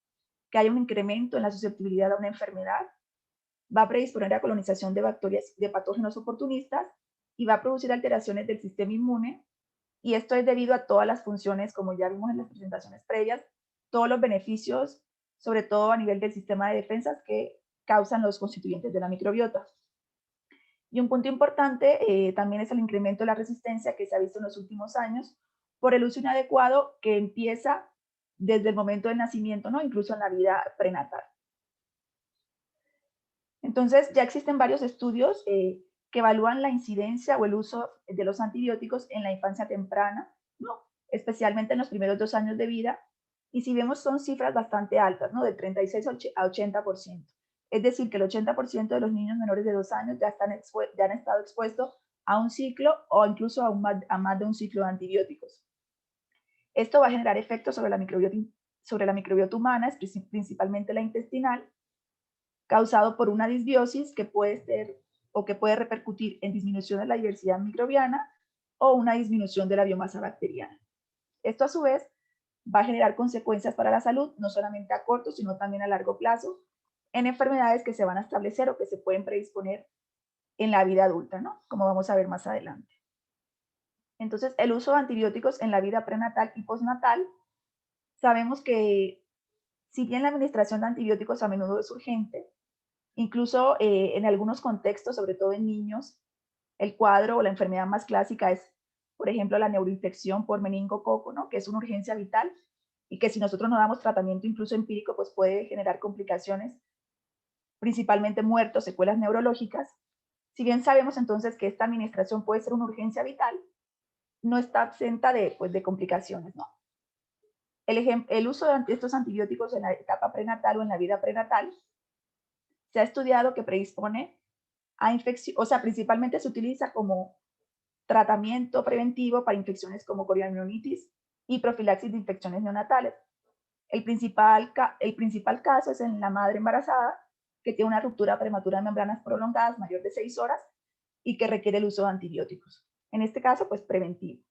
que haya un incremento en la susceptibilidad a una enfermedad, va a predisponer a colonización de bacterias, de patógenos oportunistas, y va a producir alteraciones del sistema inmune. Y esto es debido a todas las funciones, como ya vimos en las presentaciones previas, todos los beneficios, sobre todo a nivel del sistema de defensas que causan los constituyentes de la microbiota. Y un punto importante también es el incremento de la resistencia que se ha visto en los últimos años por el uso inadecuado que empieza desde el momento del nacimiento, ¿no? Incluso en la vida prenatal. Entonces, ya existen varios estudios que evalúan la incidencia o el uso de los antibióticos en la infancia temprana, ¿no? Especialmente en los primeros 2 años de vida. Y si vemos, son cifras bastante altas, ¿no? De 36 a 80%. Es decir, que el 80% de los niños menores de 2 años ya han estado expuestos a un ciclo o incluso a más de un ciclo de antibióticos. Esto va a generar efectos sobre la microbiota humana, principalmente la intestinal, causado por una disbiosis que puede ser o que puede repercutir en disminución de la diversidad microbiana o una disminución de la biomasa bacteriana. Esto a su vez va a generar consecuencias para la salud, no solamente a corto, sino también a largo plazo, en enfermedades que se van a establecer o que se pueden predisponer en la vida adulta, ¿no? Como vamos a ver más adelante. Entonces, el uso de antibióticos en la vida prenatal y postnatal, sabemos que si bien la administración de antibióticos a menudo es urgente, incluso en algunos contextos, sobre todo en niños, el cuadro o la enfermedad más clásica es, por ejemplo, la neuroinfección por meningococo, ¿no? Que es una urgencia vital y que si nosotros no damos tratamiento incluso empírico, pues puede generar complicaciones, principalmente muertos, secuelas neurológicas. Si bien sabemos entonces que esta administración puede ser una urgencia vital, no está exenta de complicaciones, ¿no? El uso de estos antibióticos en la etapa prenatal o en la vida prenatal se ha estudiado que predispone a infección, o sea, principalmente se utiliza como tratamiento preventivo para infecciones como coriamnionitis y profilaxis de infecciones neonatales. El principal caso es en la madre embarazada que tiene una ruptura prematura de membranas prolongadas mayor de 6 horas y que requiere el uso de antibióticos. En este caso, pues preventivo.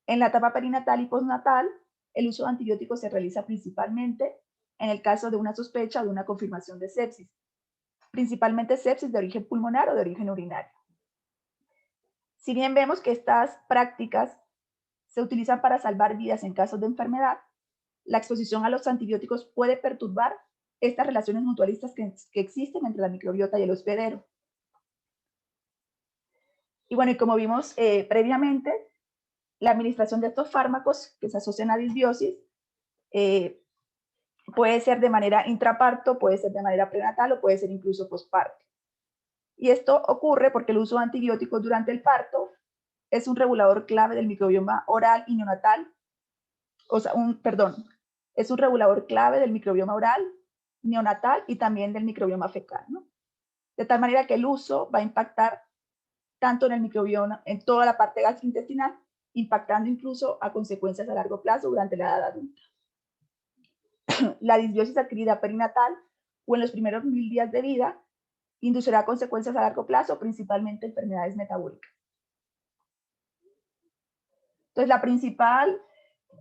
En la etapa perinatal y postnatal, el uso de antibióticos se realiza principalmente en el caso de una sospecha o de una confirmación de sepsis, principalmente sepsis de origen pulmonar o de origen urinario. Si bien vemos que estas prácticas se utilizan para salvar vidas en casos de enfermedad, la exposición a los antibióticos puede perturbar estas relaciones mutualistas que existen entre la microbiota y el hospedero. Y bueno, y como vimos previamente, la administración de estos fármacos que se asocian a disbiosis puede ser de manera intraparto, puede ser de manera prenatal o puede ser incluso posparto. Y esto ocurre porque el uso de antibióticos durante el parto es un regulador clave del microbioma oral y neonatal, es un regulador clave del microbioma oral, neonatal y también del microbioma fecal, ¿no? De tal manera que el uso va a impactar tanto en el microbioma, en toda la parte gastrointestinal, impactando incluso a consecuencias a largo plazo durante la edad adulta. La disbiosis adquirida perinatal o en los primeros 1000 días de vida inducirá consecuencias a largo plazo, principalmente enfermedades metabólicas. Entonces,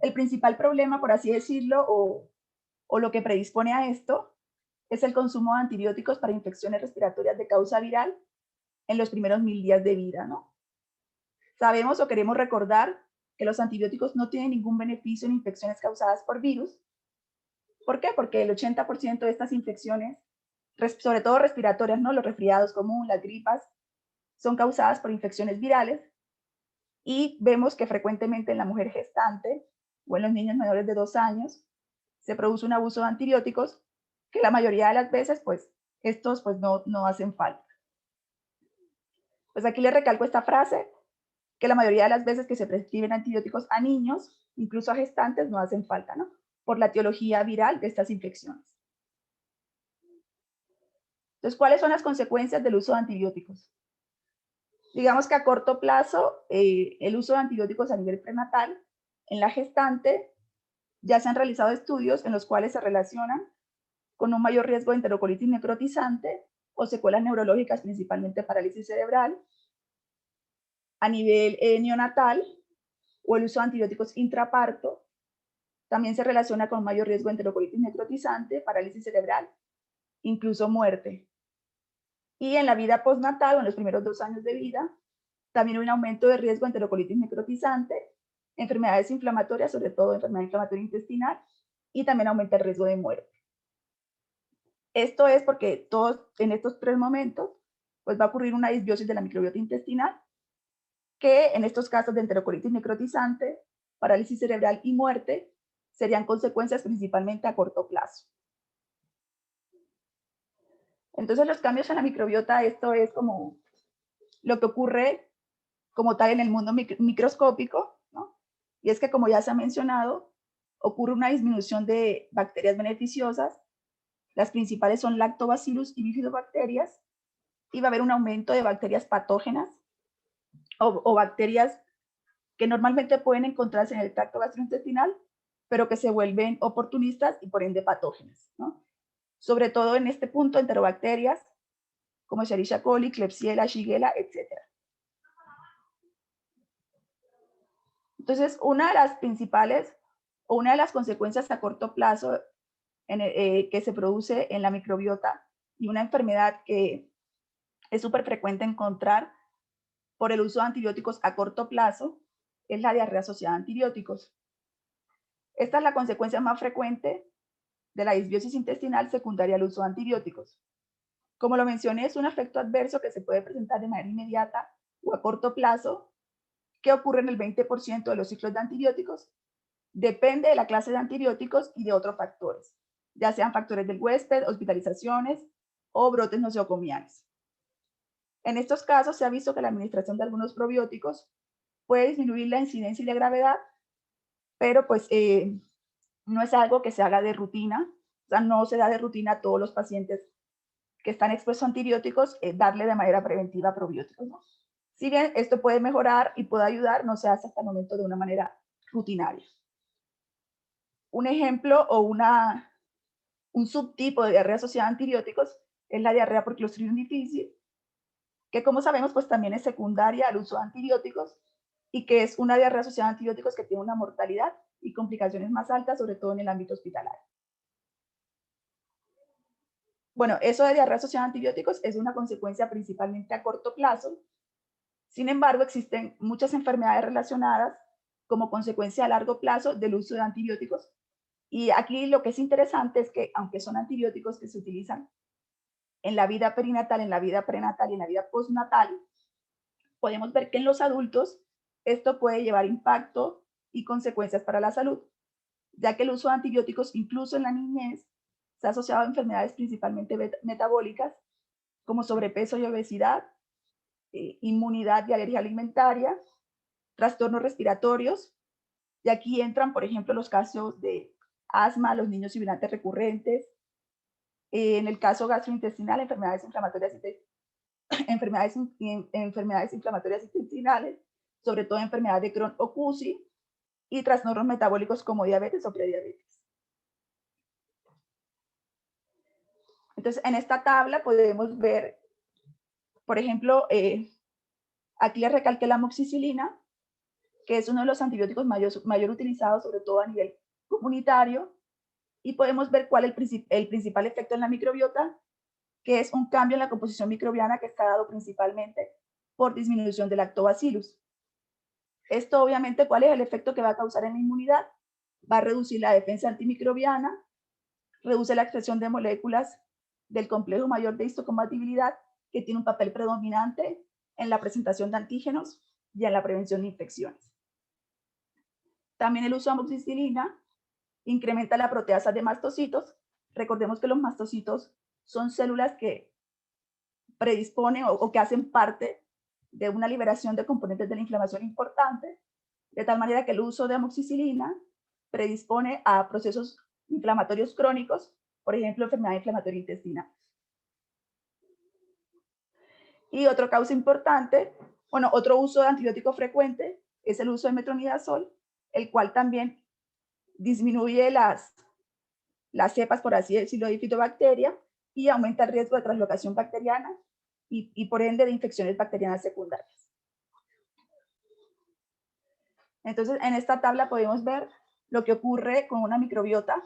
el principal problema, por así decirlo, o lo que predispone a esto, es el consumo de antibióticos para infecciones respiratorias de causa viral en los primeros 1000 días de vida, ¿no? Sabemos o queremos recordar que los antibióticos no tienen ningún beneficio en infecciones causadas por virus. ¿Por qué? Porque el 80% de estas infecciones, sobre todo respiratorias, ¿no? Los resfriados comunes, las gripas, son causadas por infecciones virales. Y vemos que frecuentemente en la mujer gestante o en los niños menores de 2 años se produce un abuso de antibióticos que la mayoría de las veces, pues, estos pues no hacen falta. Pues aquí les recalco esta frase, que la mayoría de las veces que se prescriben antibióticos a niños, incluso a gestantes, no hacen falta, ¿no? Por la etiología viral de estas infecciones. Entonces, ¿cuáles son las consecuencias del uso de antibióticos? Digamos que a corto plazo, el uso de antibióticos a nivel prenatal, en la gestante, ya se han realizado estudios en los cuales se relacionan con un mayor riesgo de enterocolitis necrotizante o secuelas neurológicas, principalmente parálisis cerebral. A nivel neonatal, o el uso de antibióticos intraparto, también se relaciona con mayor riesgo de enterocolitis necrotizante, parálisis cerebral, incluso muerte. Y en la vida postnatal, o en los primeros 2 años de vida, también un aumento de riesgo de enterocolitis necrotizante, enfermedades inflamatorias, sobre todo enfermedad inflamatoria intestinal, y también aumenta el riesgo de muerte. Esto es porque todos en estos 3 momentos, pues va a ocurrir una disbiosis de la microbiota intestinal, que en estos casos de enterocolitis necrotizante, parálisis cerebral y muerte, serían consecuencias principalmente a corto plazo. Entonces, los cambios en la microbiota, esto es como lo que ocurre como tal en el mundo microscópico, ¿no? Y es que, como ya se ha mencionado, ocurre una disminución de bacterias beneficiosas. Las principales son lactobacillus y bifidobacterias, y va a haber un aumento de bacterias patógenas o bacterias que normalmente pueden encontrarse en el tracto gastrointestinal, pero que se vuelven oportunistas y por ende patógenas, ¿no? Sobre todo en este punto, enterobacterias como Escherichia coli, Klebsiella, Shigella, etc. Entonces, una de las principales o una de las consecuencias a corto plazo que se produce en la microbiota y una enfermedad que es súper frecuente encontrar por el uso de antibióticos a corto plazo es la diarrea asociada a antibióticos. Esta es la consecuencia más frecuente de la disbiosis intestinal secundaria al uso de antibióticos. Como lo mencioné, es un efecto adverso que se puede presentar de manera inmediata o a corto plazo, que ocurre en el 20% de los ciclos de antibióticos. Depende de la clase de antibióticos y de otros factores, ya sean factores del huésped, hospitalizaciones o brotes nosocomiales. En estos casos se ha visto que la administración de algunos probióticos puede disminuir la incidencia y la gravedad, pero pues no es algo que se haga de rutina, o sea, no se da de rutina a todos los pacientes que están expuestos a antibióticos, darle de manera preventiva probióticos, ¿no? Si bien esto puede mejorar y puede ayudar, no se hace hasta el momento de una manera rutinaria. Un ejemplo o un subtipo de diarrea asociada a antibióticos es la diarrea por Clostridium difficile, que como sabemos, pues también es secundaria al uso de antibióticos y que es una diarrea asociada a antibióticos que tiene una mortalidad y complicaciones más altas, sobre todo en el ámbito hospitalario. Bueno, eso de diarrea asociada a antibióticos es una consecuencia principalmente a corto plazo. Sin embargo, existen muchas enfermedades relacionadas como consecuencia a largo plazo del uso de antibióticos. Y aquí lo que es interesante es que, aunque son antibióticos que se utilizan en la vida perinatal, en la vida prenatal y en la vida postnatal, podemos ver que en los adultos esto puede llevar impacto y consecuencias para la salud, ya que el uso de antibióticos, incluso en la niñez, está asociado a enfermedades principalmente metabólicas, como sobrepeso y obesidad, inmunidad y alergia alimentaria, trastornos respiratorios, y aquí entran, por ejemplo, los casos de asma, los niños sibilantes recurrentes, en el caso gastrointestinal, enfermedades inflamatorias, enfermedades inflamatorias intestinales, sobre todo enfermedades de Crohn o CUSI, y trastornos metabólicos como diabetes o prediabetes. Entonces, en esta tabla podemos ver, por ejemplo, aquí les recalqué la amoxicilina, que es uno de los antibióticos mayor utilizados, sobre todo a nivel comunitario, y podemos ver cuál es el principal efecto en la microbiota, que es un cambio en la composición microbiana que está dado principalmente por disminución del lactobacillus. Esto, obviamente, ¿cuál es el efecto que va a causar en la inmunidad? Va a reducir la defensa antimicrobiana, reduce la expresión de moléculas del complejo mayor de histocompatibilidad, que tiene un papel predominante en la presentación de antígenos y en la prevención de infecciones. También el uso de amoxicilina incrementa la proteasa de mastocitos. Recordemos que los mastocitos son células que predisponen o que hacen parte de una liberación de componentes de la inflamación importante, de tal manera que el uso de amoxicilina predispone a procesos inflamatorios crónicos, por ejemplo, enfermedad inflamatoria intestinal. Y otra causa importante, bueno, otro uso de antibiótico frecuente es el uso de metronidazol, el cual también disminuye las cepas, por así decirlo, de fitobacteria y aumenta el riesgo de translocación bacteriana y por ende de infecciones bacterianas secundarias. Entonces, en esta tabla podemos ver lo que ocurre con una microbiota.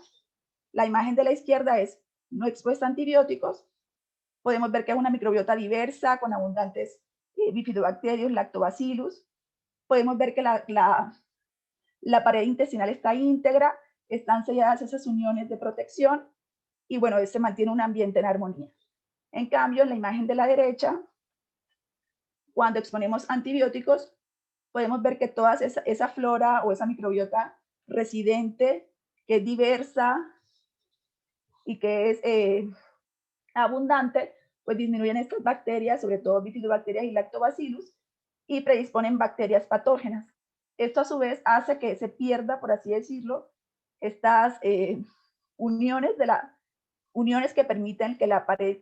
La imagen de la izquierda es no expuesta a antibióticos. Podemos ver que es una microbiota diversa, con abundantes bifidobacterios, lactobacillus. Podemos ver que la pared intestinal está íntegra, están selladas esas uniones de protección y bueno, se mantiene un ambiente en armonía. En cambio, en la imagen de la derecha, cuando exponemos antibióticos, podemos ver que toda esa flora o esa microbiota residente, que es diversa y que es abundante, pues disminuyen estas bacterias, sobre todo bifidobacterias y lactobacillus, y predisponen bacterias patógenas. Esto a su vez hace que se pierda, por así decirlo, estas uniones que permiten que la pared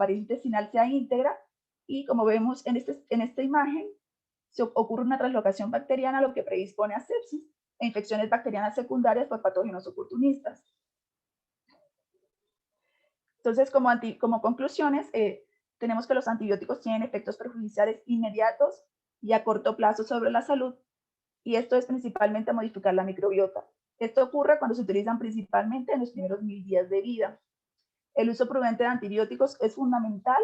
intestinal sea íntegra, y como vemos en esta imagen, ocurre una translocación bacteriana, lo que predispone a sepsis e infecciones bacterianas secundarias por patógenos oportunistas. Entonces, como conclusiones, tenemos que los antibióticos tienen efectos perjudiciales inmediatos y a corto plazo sobre la salud, y esto es principalmente modificar la microbiota. Esto ocurre cuando se utilizan principalmente en los primeros 1000 días de vida. El uso prudente de antibióticos es fundamental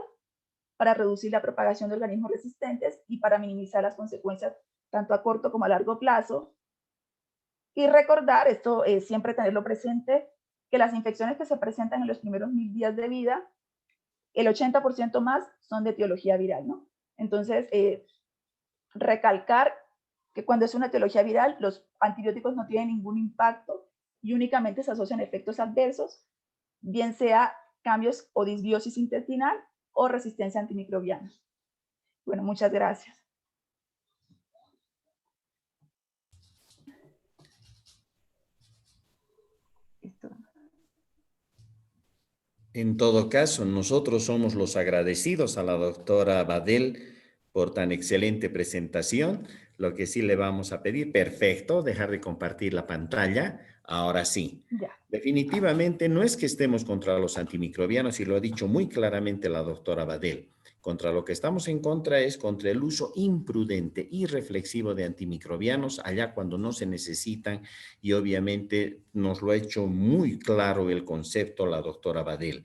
para reducir la propagación de organismos resistentes y para minimizar las consecuencias tanto a corto como a largo plazo. Y recordar, esto siempre tenerlo presente, que las infecciones que se presentan en los primeros 1000 días de vida, el 80% más son de etiología viral, ¿no? Entonces, recalcar que cuando es una etiología viral, los antibióticos no tienen ningún impacto y únicamente se asocian efectos adversos, bien sea cambios o disbiosis intestinal o resistencia antimicrobiana. Bueno, muchas gracias. En todo caso, nosotros somos los agradecidos a la doctora Badel por tan excelente presentación. Lo que sí le vamos a pedir, perfecto, dejar de compartir la pantalla. Ahora sí. Ya. Definitivamente no es que estemos contra los antimicrobianos, y lo ha dicho muy claramente la doctora Badel. Contra lo que estamos en contra es contra el uso imprudente y irreflexivo de antimicrobianos allá cuando no se necesitan, y obviamente nos lo ha hecho muy claro el concepto la doctora Badel.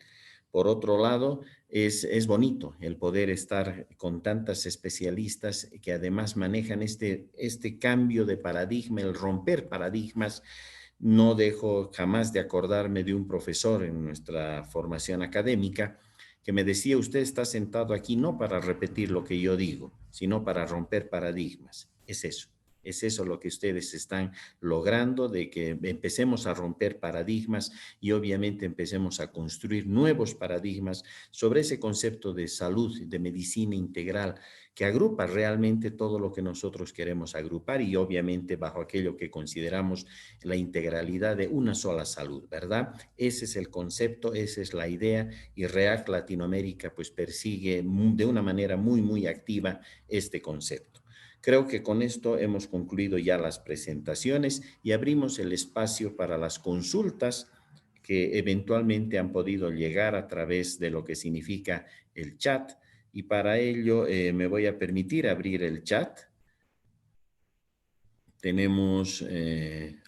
Por otro lado, es bonito el poder estar con tantas especialistas que además manejan este cambio de paradigma, el romper paradigmas. No dejo jamás de acordarme de un profesor en nuestra formación académica que me decía: usted está sentado aquí no para repetir lo que yo digo, sino para romper paradigmas. Es eso lo que ustedes están logrando, de que empecemos a romper paradigmas y obviamente empecemos a construir nuevos paradigmas sobre ese concepto de salud, de medicina integral, que agrupa realmente todo lo que nosotros queremos agrupar, y obviamente bajo aquello que consideramos la integralidad de una sola salud, ¿verdad? Ese es el concepto, esa es la idea, y REACT Latinoamérica pues persigue de una manera muy, muy activa este concepto. Creo que con esto hemos concluido ya las presentaciones y abrimos el espacio para las consultas que eventualmente han podido llegar a través de lo que significa el chat. Y para ello me voy a permitir abrir el chat. Tenemos,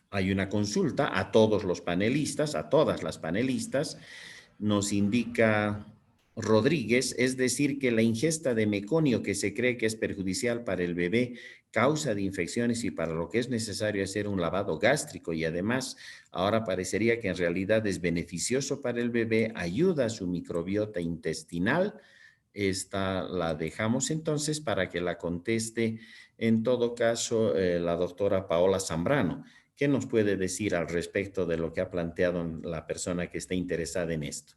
hay una consulta a todos los panelistas, a todas las panelistas. Nos indica Rodríguez, es decir, que la ingesta de meconio, que se cree que es perjudicial para el bebé, causa de infecciones, y para lo que es necesario hacer un lavado gástrico, y además ahora parecería que en realidad es beneficioso para el bebé, ayuda a su microbiota intestinal. Esta la dejamos entonces para que la conteste en todo caso la doctora Paola Zambrano. ¿Qué nos puede decir al respecto de lo que ha planteado la persona que está interesada en esto?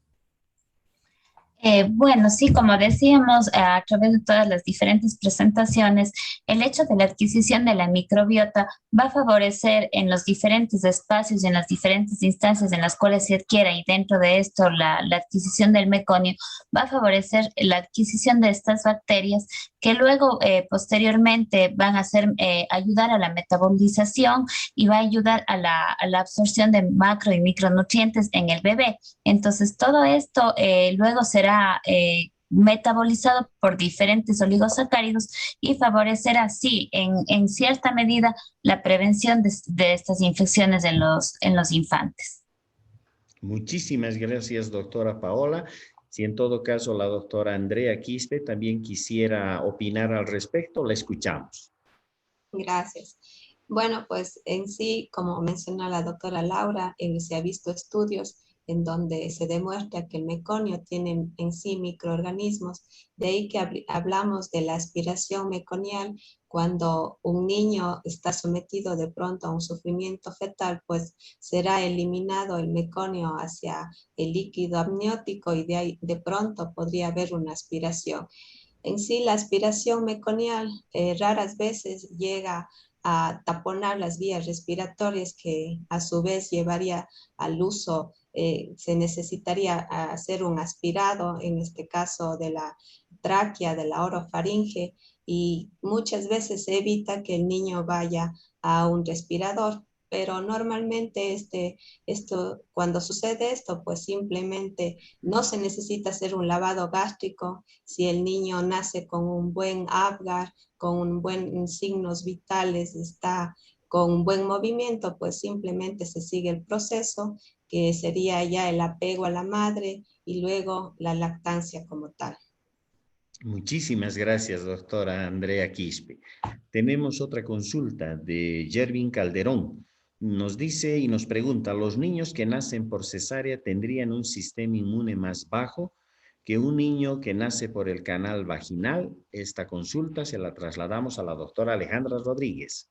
Bueno, sí, como decíamos, a través de todas las diferentes presentaciones, el hecho de la adquisición de la microbiota va a favorecer en los diferentes espacios y en las diferentes instancias en las cuales se adquiera, y dentro de esto la adquisición del meconio va a favorecer la adquisición de estas bacterias que luego posteriormente van a ayudar a la metabolización, y va a ayudar a la absorción de macro y micronutrientes en el bebé. Entonces, todo esto luego será metabolizado por diferentes oligosacáridos, y favorecer así, en cierta medida, la prevención de estas infecciones en los infantes. Muchísimas gracias, doctora Paola. Si en todo caso la doctora Andrea Quispe también quisiera opinar al respecto, la escuchamos. Gracias. Bueno, pues en sí, como mencionó la doctora Laura, se ha visto estudios en donde se demuestra que el meconio tiene en sí microorganismos. De ahí que hablamos de la aspiración meconial. Cuando un niño está sometido de pronto a un sufrimiento fetal, pues será eliminado el meconio hacia el líquido amniótico, y de ahí de pronto podría haber una aspiración. En sí, la aspiración meconial raras veces llega a taponar las vías respiratorias, que a su vez llevaría al uso, se necesitaría hacer un aspirado, en este caso de la tráquea, de la orofaringe, y muchas veces se evita que el niño vaya a un respirador. Pero normalmente cuando sucede esto, pues simplemente no se necesita hacer un lavado gástrico. Si el niño nace con un buen Apgar, con un buen signos vitales, está con un buen movimiento, pues simplemente se sigue el proceso, que sería ya el apego a la madre y luego la lactancia como tal. Muchísimas gracias, doctora Andrea Quispe. Tenemos otra consulta de Jervin Calderón. Nos dice y nos pregunta: ¿los niños que nacen por cesárea tendrían un sistema inmune más bajo que un niño que nace por el canal vaginal? Esta consulta se la trasladamos a la doctora Alejandra Rodríguez.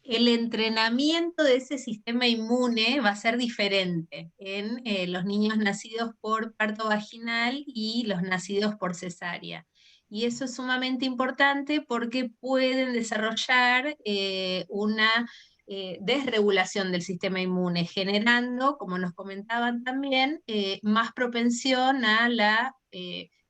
El entrenamiento de ese sistema inmune va a ser diferente en los niños nacidos por parto vaginal y los nacidos por cesárea. Y eso es sumamente importante porque pueden desarrollar una desregulación del sistema inmune, generando, como nos comentaban también, más propensión a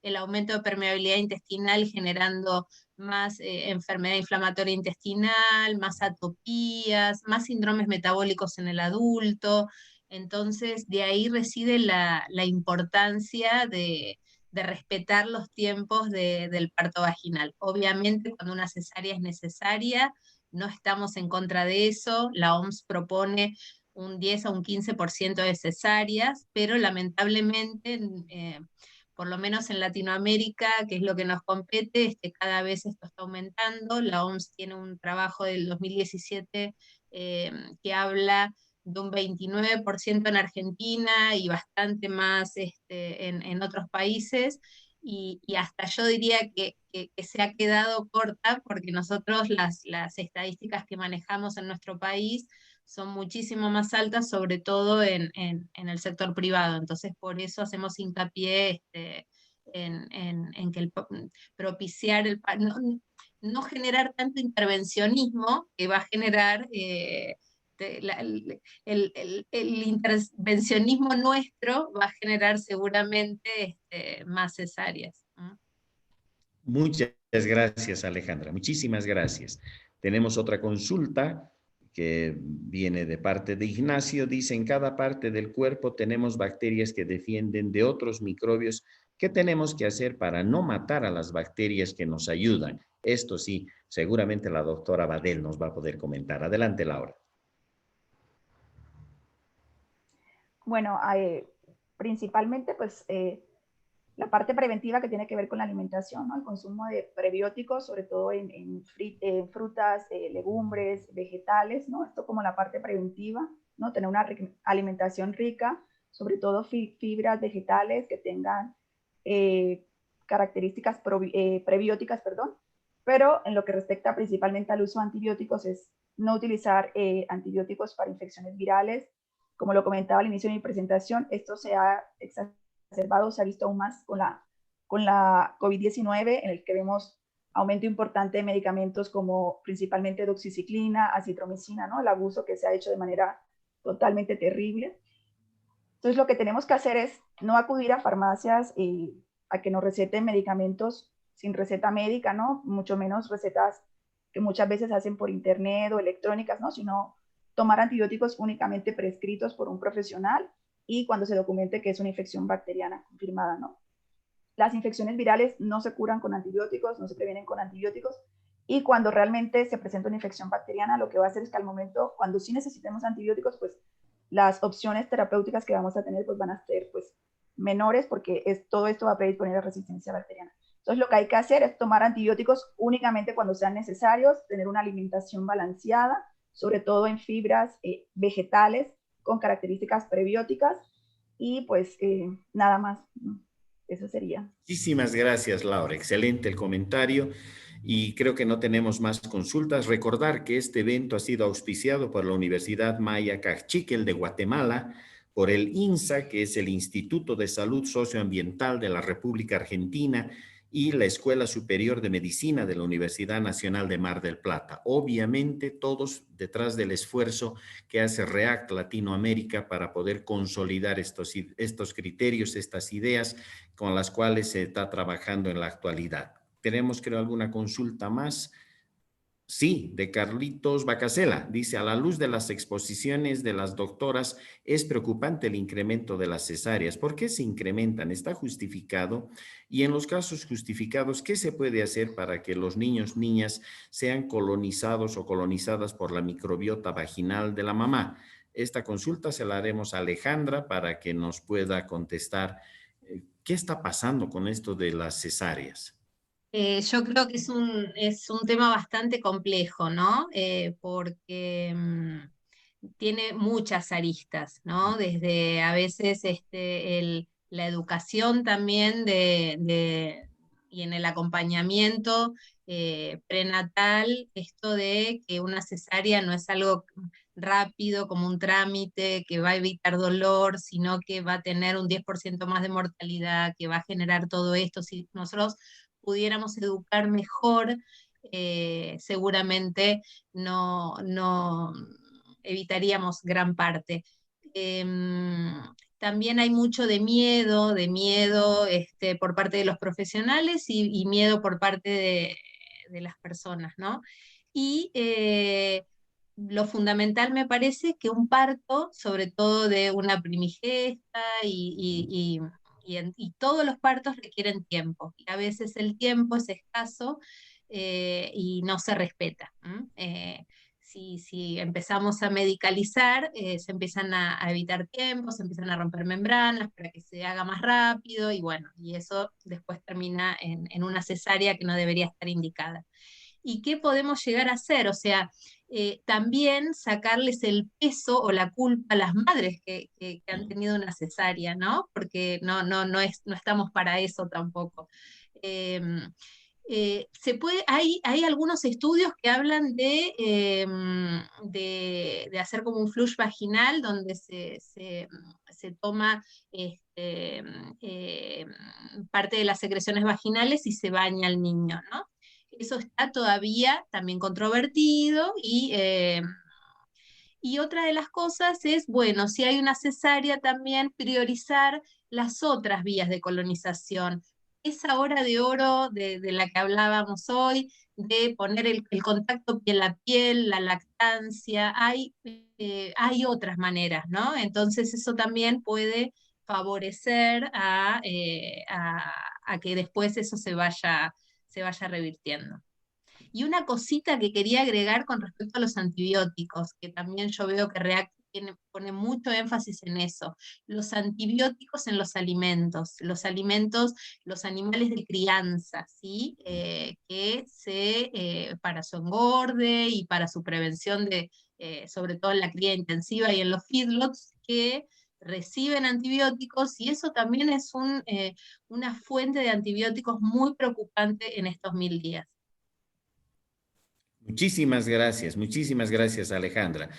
el aumento de permeabilidad intestinal, generando más enfermedad inflamatoria intestinal, más atopías, más síndromes metabólicos en el adulto. Entonces, de ahí reside la importancia de respetar los tiempos del parto vaginal. Obviamente, cuando una cesárea es necesaria, no estamos en contra de eso. La OMS propone un 10 a un 15% de cesáreas, pero lamentablemente, por lo menos en Latinoamérica, que es lo que nos compete, cada vez esto está aumentando. La OMS tiene un trabajo del 2017 que habla de un 29% en Argentina y bastante más en otros países, y hasta yo diría que se ha quedado corta, porque nosotros las estadísticas que manejamos en nuestro país son muchísimo más altas, sobre todo en el sector privado. Entonces, por eso hacemos hincapié en que propiciar no generar tanto intervencionismo que va a generar el intervencionismo nuestro va a generar seguramente más cesáreas. Muchas gracias, Alejandra. Muchísimas gracias. Tenemos otra consulta que viene de parte de Ignacio. Dice, en cada parte del cuerpo tenemos bacterias que defienden de otros microbios. ¿Qué tenemos que hacer para no matar a las bacterias que nos ayudan? Esto sí, seguramente la doctora Badel nos va a poder comentar. Adelante, Laura. Bueno, principalmente pues la parte preventiva que tiene que ver con la alimentación, ¿no? El consumo de prebióticos, sobre todo en frutas, legumbres, vegetales, ¿no? Esto como la parte preventiva, ¿no? Tener una alimentación rica, sobre todo fibras vegetales que tengan características prebióticas, perdón. Pero en lo que respecta principalmente al uso de antibióticos es no utilizar antibióticos para infecciones virales. Como lo comentaba al inicio de mi presentación, esto se ha exacerbado, se ha visto aún más con la COVID-19, en el que vemos aumento importante de medicamentos como principalmente doxiciclina, acitromicina, ¿no? El abuso que se ha hecho de manera totalmente terrible. Entonces, lo que tenemos que hacer es no acudir a farmacias a que nos receten medicamentos sin receta médica, ¿no? Mucho menos recetas que muchas veces hacen por internet o electrónicas, ¿no? Sino tomar antibióticos únicamente prescritos por un profesional y cuando se documente que es una infección bacteriana confirmada, ¿no? Las infecciones virales no se curan con antibióticos, no se previenen con antibióticos, y cuando realmente se presenta una infección bacteriana, lo que va a hacer es que al momento, cuando sí necesitemos antibióticos, pues las opciones terapéuticas que vamos a tener pues van a ser pues menores, porque todo esto va a predisponer a resistencia bacteriana. Entonces, lo que hay que hacer es tomar antibióticos únicamente cuando sean necesarios, tener una alimentación balanceada, sobre todo en fibras vegetales con características prebióticas, y pues nada más, eso sería. Muchísimas gracias, Laura. Excelente el comentario y creo que no tenemos más consultas. Recordar que este evento ha sido auspiciado por la Universidad Maya Cachiquel de Guatemala, por el INSA, que es el Instituto de Salud Socioambiental de la República Argentina, y la Escuela Superior de Medicina de la Universidad Nacional de Mar del Plata. Obviamente, todos detrás del esfuerzo que hace REACT Latinoamérica para poder consolidar estos criterios, estas ideas con las cuales se está trabajando en la actualidad. Tenemos, creo, alguna consulta más. Sí, de Carlitos Bacasela. Dice, a la luz de las exposiciones de las doctoras, es preocupante el incremento de las cesáreas. ¿Por qué se incrementan? ¿Está justificado? Y en los casos justificados, ¿qué se puede hacer para que los niños, niñas sean colonizados o colonizadas por la microbiota vaginal de la mamá? Esta consulta se la haremos a Alejandra para que nos pueda contestar qué está pasando con esto de las cesáreas. Yo creo que es un tema bastante complejo, ¿no? Porque tiene muchas aristas, ¿no? Desde a veces la educación también y en el acompañamiento prenatal, esto de que una cesárea no es algo rápido como un trámite que va a evitar dolor, sino que va a tener un 10% más de mortalidad, que va a generar todo esto. Si nosotros pudiéramos educar mejor, seguramente no evitaríamos gran parte. También hay mucho de miedo por parte de los profesionales y miedo por parte de las personas, ¿no? Y lo fundamental me parece que un parto, sobre todo de una primigesta y todos los partos requieren tiempo. Y a veces el tiempo es escaso y no se respeta. Si empezamos a medicalizar, se empiezan a evitar tiempos, se empiezan a romper membranas para que se haga más rápido y bueno, y eso después termina en una cesárea que no debería estar indicada. ¿Y qué podemos llegar a hacer? O sea, también sacarles el peso o la culpa a las madres que han tenido una cesárea, ¿no? Porque no estamos para eso tampoco. Hay algunos estudios que hablan de hacer como un flush vaginal donde se toma parte de las secreciones vaginales y se baña al niño, ¿no? Eso está todavía también controvertido y otra de las cosas es, bueno, si hay una cesárea también priorizar las otras vías de colonización. Esa hora de oro de la que hablábamos hoy, de poner el contacto piel a piel, la lactancia, hay otras maneras, ¿no? Entonces eso también puede favorecer a que después eso se vaya revirtiendo. Y una cosita que quería agregar con respecto a los antibióticos, que también yo veo que REACT pone mucho énfasis en eso. Los antibióticos en los alimentos, los animales de crianza, ¿sí? Para su engorde y para su prevención sobre todo en la cría intensiva y en los feedlots, que reciben antibióticos, y eso también es una fuente de antibióticos muy preocupante en estos 1000 días. Muchísimas gracias, Alejandra.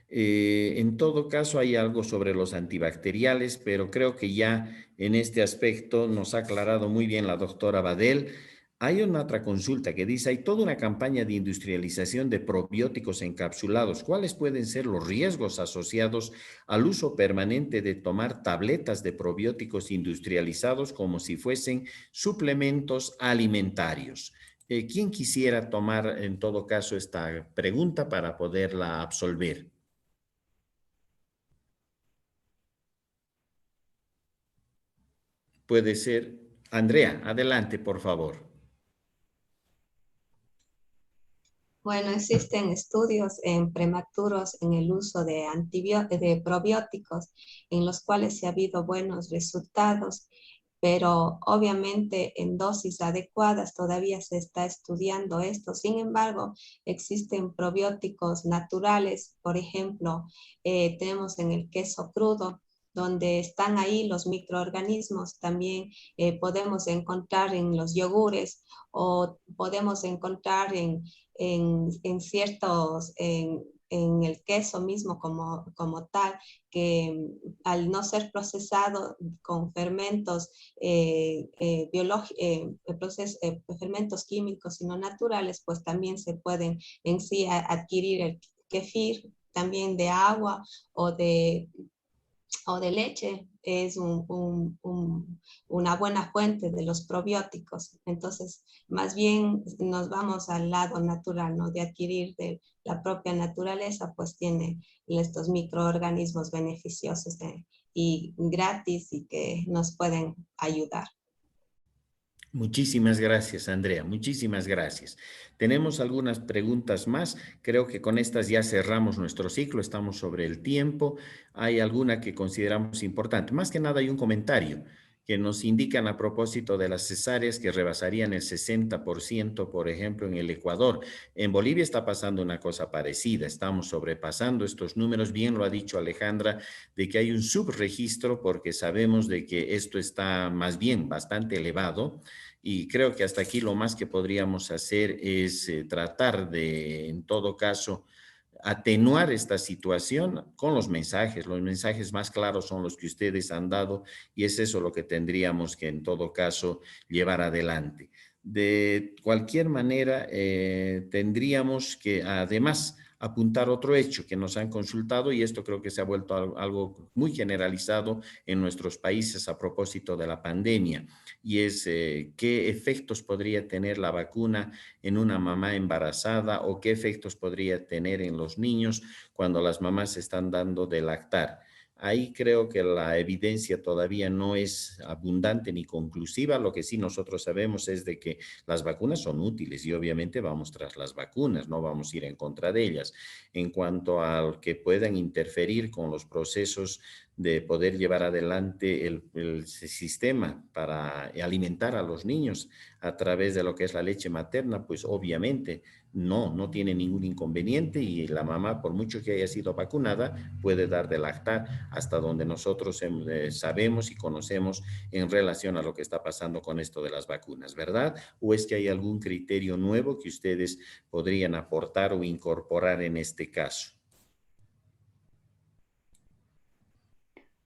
En todo caso, hay algo sobre los antibacteriales, pero creo que ya en este aspecto nos ha aclarado muy bien la doctora Badel. Hay una otra consulta que dice, hay toda una campaña de industrialización de probióticos encapsulados. ¿Cuáles pueden ser los riesgos asociados al uso permanente de tomar tabletas de probióticos industrializados como si fuesen suplementos alimentarios? ¿Quién quisiera tomar en todo caso esta pregunta para poderla absolver? Puede ser. Andrea, adelante, por favor. Bueno, existen estudios en prematuros en el uso de probióticos en los cuales se ha habido buenos resultados, pero obviamente en dosis adecuadas todavía se está estudiando esto. Sin embargo, existen probióticos naturales, por ejemplo, tenemos en el queso crudo, donde están ahí los microorganismos. También podemos encontrar en los yogures o podemos encontrar en el queso mismo como tal, que al no ser procesado con fermentos fermentos químicos sino naturales, pues también se pueden en sí adquirir el kefir también de agua o de leche. Es una buena fuente de los probióticos. Entonces, más bien nos vamos al lado natural, ¿no? De adquirir de la propia naturaleza, pues tiene estos microorganismos beneficiosos y gratis y que nos pueden ayudar. Muchísimas gracias, Andrea. Muchísimas gracias. Tenemos algunas preguntas más. Creo que con estas ya cerramos nuestro ciclo. Estamos sobre el tiempo. Hay alguna que consideramos importante. Más que nada hay un comentario que nos indican a propósito de las cesáreas que rebasarían el 60%, por ejemplo, en el Ecuador. En Bolivia está pasando una cosa parecida. Estamos sobrepasando estos números. Bien lo ha dicho Alejandra, de que hay un subregistro porque sabemos de que esto está más bien bastante elevado. Y creo que hasta aquí lo más que podríamos hacer es tratar de, en todo caso, atenuar esta situación con los mensajes. Los mensajes más claros son los que ustedes han dado y es eso lo que tendríamos que, en todo caso, llevar adelante. De cualquier manera, tendríamos que, además, apuntar otro hecho que nos han consultado, y esto creo que se ha vuelto algo muy generalizado en nuestros países a propósito de la pandemia, y es qué efectos podría tener la vacuna en una mamá embarazada o qué efectos podría tener en los niños cuando las mamás están dando de lactar. Ahí creo que la evidencia todavía no es abundante ni conclusiva. Lo que sí nosotros sabemos es de que las vacunas son útiles y obviamente vamos tras las vacunas, no vamos a ir en contra de ellas. En cuanto a que puedan interferir con los procesos de poder llevar adelante el sistema para alimentar a los niños a través de lo que es la leche materna, pues obviamente no tiene ningún inconveniente, y la mamá, por mucho que haya sido vacunada, puede dar de lactar hasta donde nosotros sabemos y conocemos en relación a lo que está pasando con esto de las vacunas, ¿verdad? ¿O es que hay algún criterio nuevo que ustedes podrían aportar o incorporar en este caso?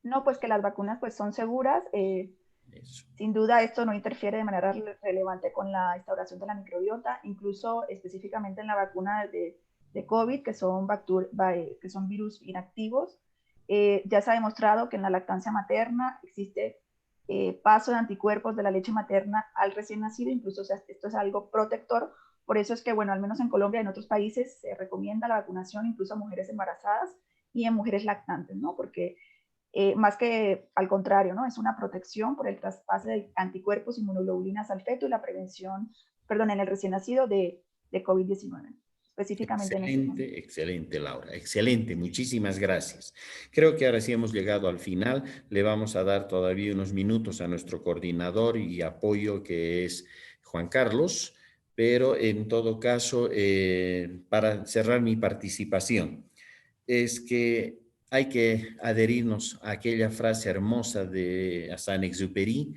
No, pues que las vacunas pues son seguras. Eso. Sin duda esto no interfiere de manera relevante con la instauración de la microbiota, incluso específicamente en la vacuna de COVID, que son virus inactivos. Ya se ha demostrado que en la lactancia materna existe paso de anticuerpos de la leche materna al recién nacido, incluso, o sea, esto es algo protector. Por eso es que, bueno, al menos en Colombia y en otros países se recomienda la vacunación incluso a mujeres embarazadas y en mujeres lactantes, ¿no? Porque más que al contrario, ¿no? Es una protección por el traspase de anticuerpos y inmunoglobulinas al feto y la prevención, perdón, en el recién nacido de COVID-19, específicamente en este momento. Excelente, Laura. Excelente, muchísimas gracias. Creo que ahora sí hemos llegado al final. Le vamos a dar todavía unos minutos a nuestro coordinador y apoyo, que es Juan Carlos, pero en todo caso, para cerrar mi participación, es que hay que adherirnos a aquella frase hermosa de Saint-Exupéry: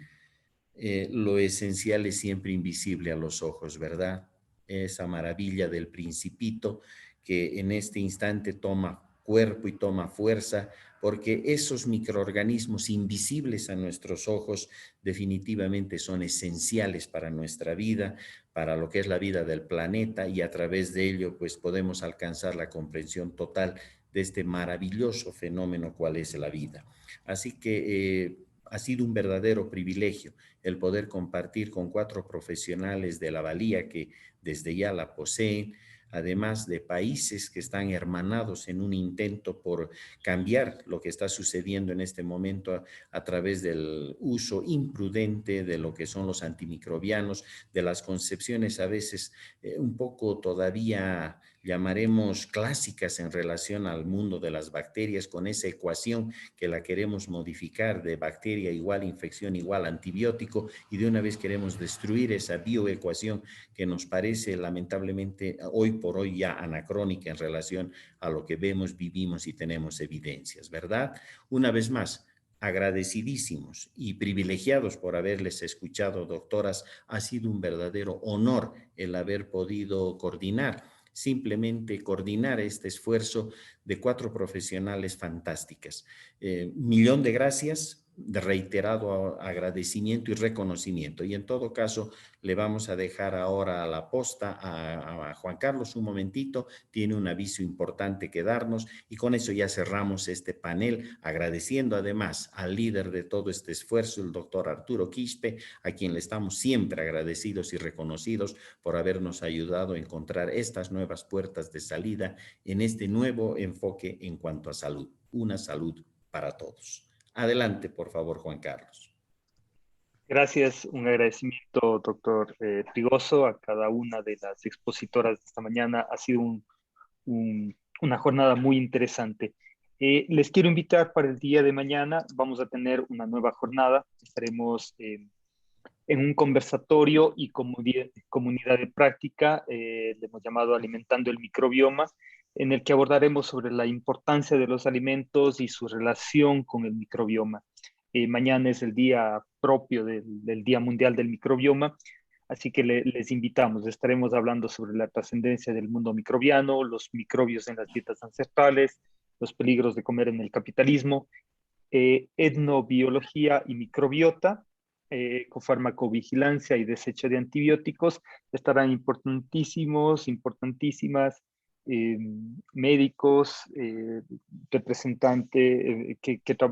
lo esencial es siempre invisible a los ojos, ¿verdad? Esa maravilla del Principito que en este instante toma cuerpo y toma fuerza, porque esos microorganismos invisibles a nuestros ojos definitivamente son esenciales para nuestra vida, para lo que es la vida del planeta, y a través de ello pues podemos alcanzar la comprensión total de este maravilloso fenómeno cual es la vida. Así que ha sido un verdadero privilegio el poder compartir con 4 profesionales de la valía que desde ya la poseen, además de países que están hermanados en un intento por cambiar lo que está sucediendo en este momento a través del uso imprudente de lo que son los antimicrobianos, de las concepciones a veces un poco todavía llamaremos clásicas en relación al mundo de las bacterias, con esa ecuación que la queremos modificar de bacteria igual infección igual antibiótico, y de una vez queremos destruir esa bioecuación que nos parece lamentablemente hoy por hoy ya anacrónica en relación a lo que vemos, vivimos y tenemos evidencias, ¿verdad? Una vez más, agradecidísimos y privilegiados por haberles escuchado, doctoras. Ha sido un verdadero honor el haber podido simplemente coordinar este esfuerzo de 4 profesionales fantásticas. Millón de gracias, de reiterado agradecimiento y reconocimiento. Y en todo caso, le vamos a dejar ahora a la posta a Juan Carlos un momentito, tiene un aviso importante que darnos, y con eso ya cerramos este panel, agradeciendo además al líder de todo este esfuerzo, el doctor Arturo Quispe, a quien le estamos siempre agradecidos y reconocidos por habernos ayudado a encontrar estas nuevas puertas de salida en este nuevo enfoque en cuanto a salud, una salud para todos. Adelante, por favor, Juan Carlos. Gracias, un agradecimiento, doctor Trigoso, a cada una de las expositoras de esta mañana. Ha sido una jornada muy interesante. Les quiero invitar para el día de mañana. Vamos a tener una nueva jornada. Estaremos en un conversatorio y comunidad de práctica, le hemos llamado Alimentando el Microbioma, en el que abordaremos sobre la importancia de los alimentos y su relación con el microbioma. Mañana es el día propio del Día Mundial del Microbioma, así que les invitamos. Estaremos hablando sobre la trascendencia del mundo microbiano, los microbios en las dietas ancestrales, los peligros de comer en el capitalismo, etnobiología y microbiota, con farmacovigilancia y desecho de antibióticos. Estarán importantísimas médicos, representantes,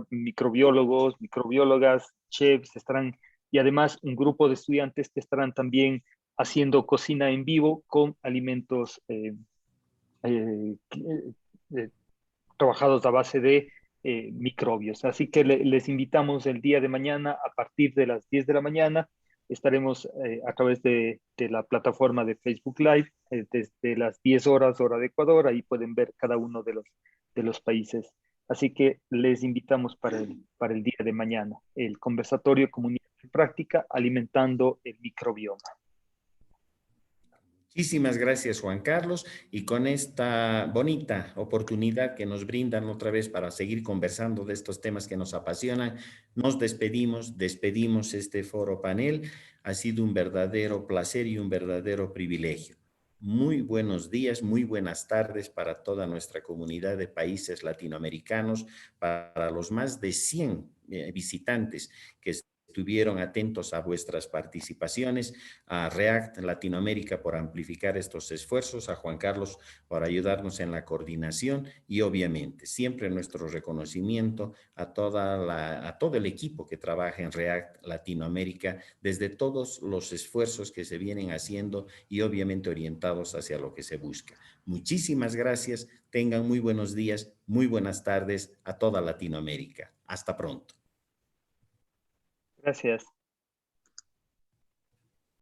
microbiólogos, microbiólogas, chefs, estarán, y además un grupo de estudiantes que estarán también haciendo cocina en vivo con alimentos trabajados a base de microbios. Así que les invitamos el día de mañana a partir de las 10 de la mañana. Estaremos a través de la plataforma de Facebook Live desde las 10 horas, hora de Ecuador. Ahí pueden ver cada uno de los países. Así que les invitamos para el día de mañana, el conversatorio Comunidad en Práctica, alimentando el microbioma. Muchísimas gracias, Juan Carlos, y con esta bonita oportunidad que nos brindan otra vez para seguir conversando de estos temas que nos apasionan, nos despedimos este foro panel. Ha sido un verdadero placer y un verdadero privilegio. Muy buenos días, muy buenas tardes para toda nuestra comunidad de países latinoamericanos, para los más de 100 visitantes que estuvieron atentos a vuestras participaciones, a REACT Latinoamérica por amplificar estos esfuerzos, a Juan Carlos por ayudarnos en la coordinación y obviamente siempre nuestro reconocimiento a todo el equipo que trabaja en REACT Latinoamérica desde todos los esfuerzos que se vienen haciendo y obviamente orientados hacia lo que se busca. Muchísimas gracias, tengan muy buenos días, muy buenas tardes a toda Latinoamérica. Hasta pronto. Gracias.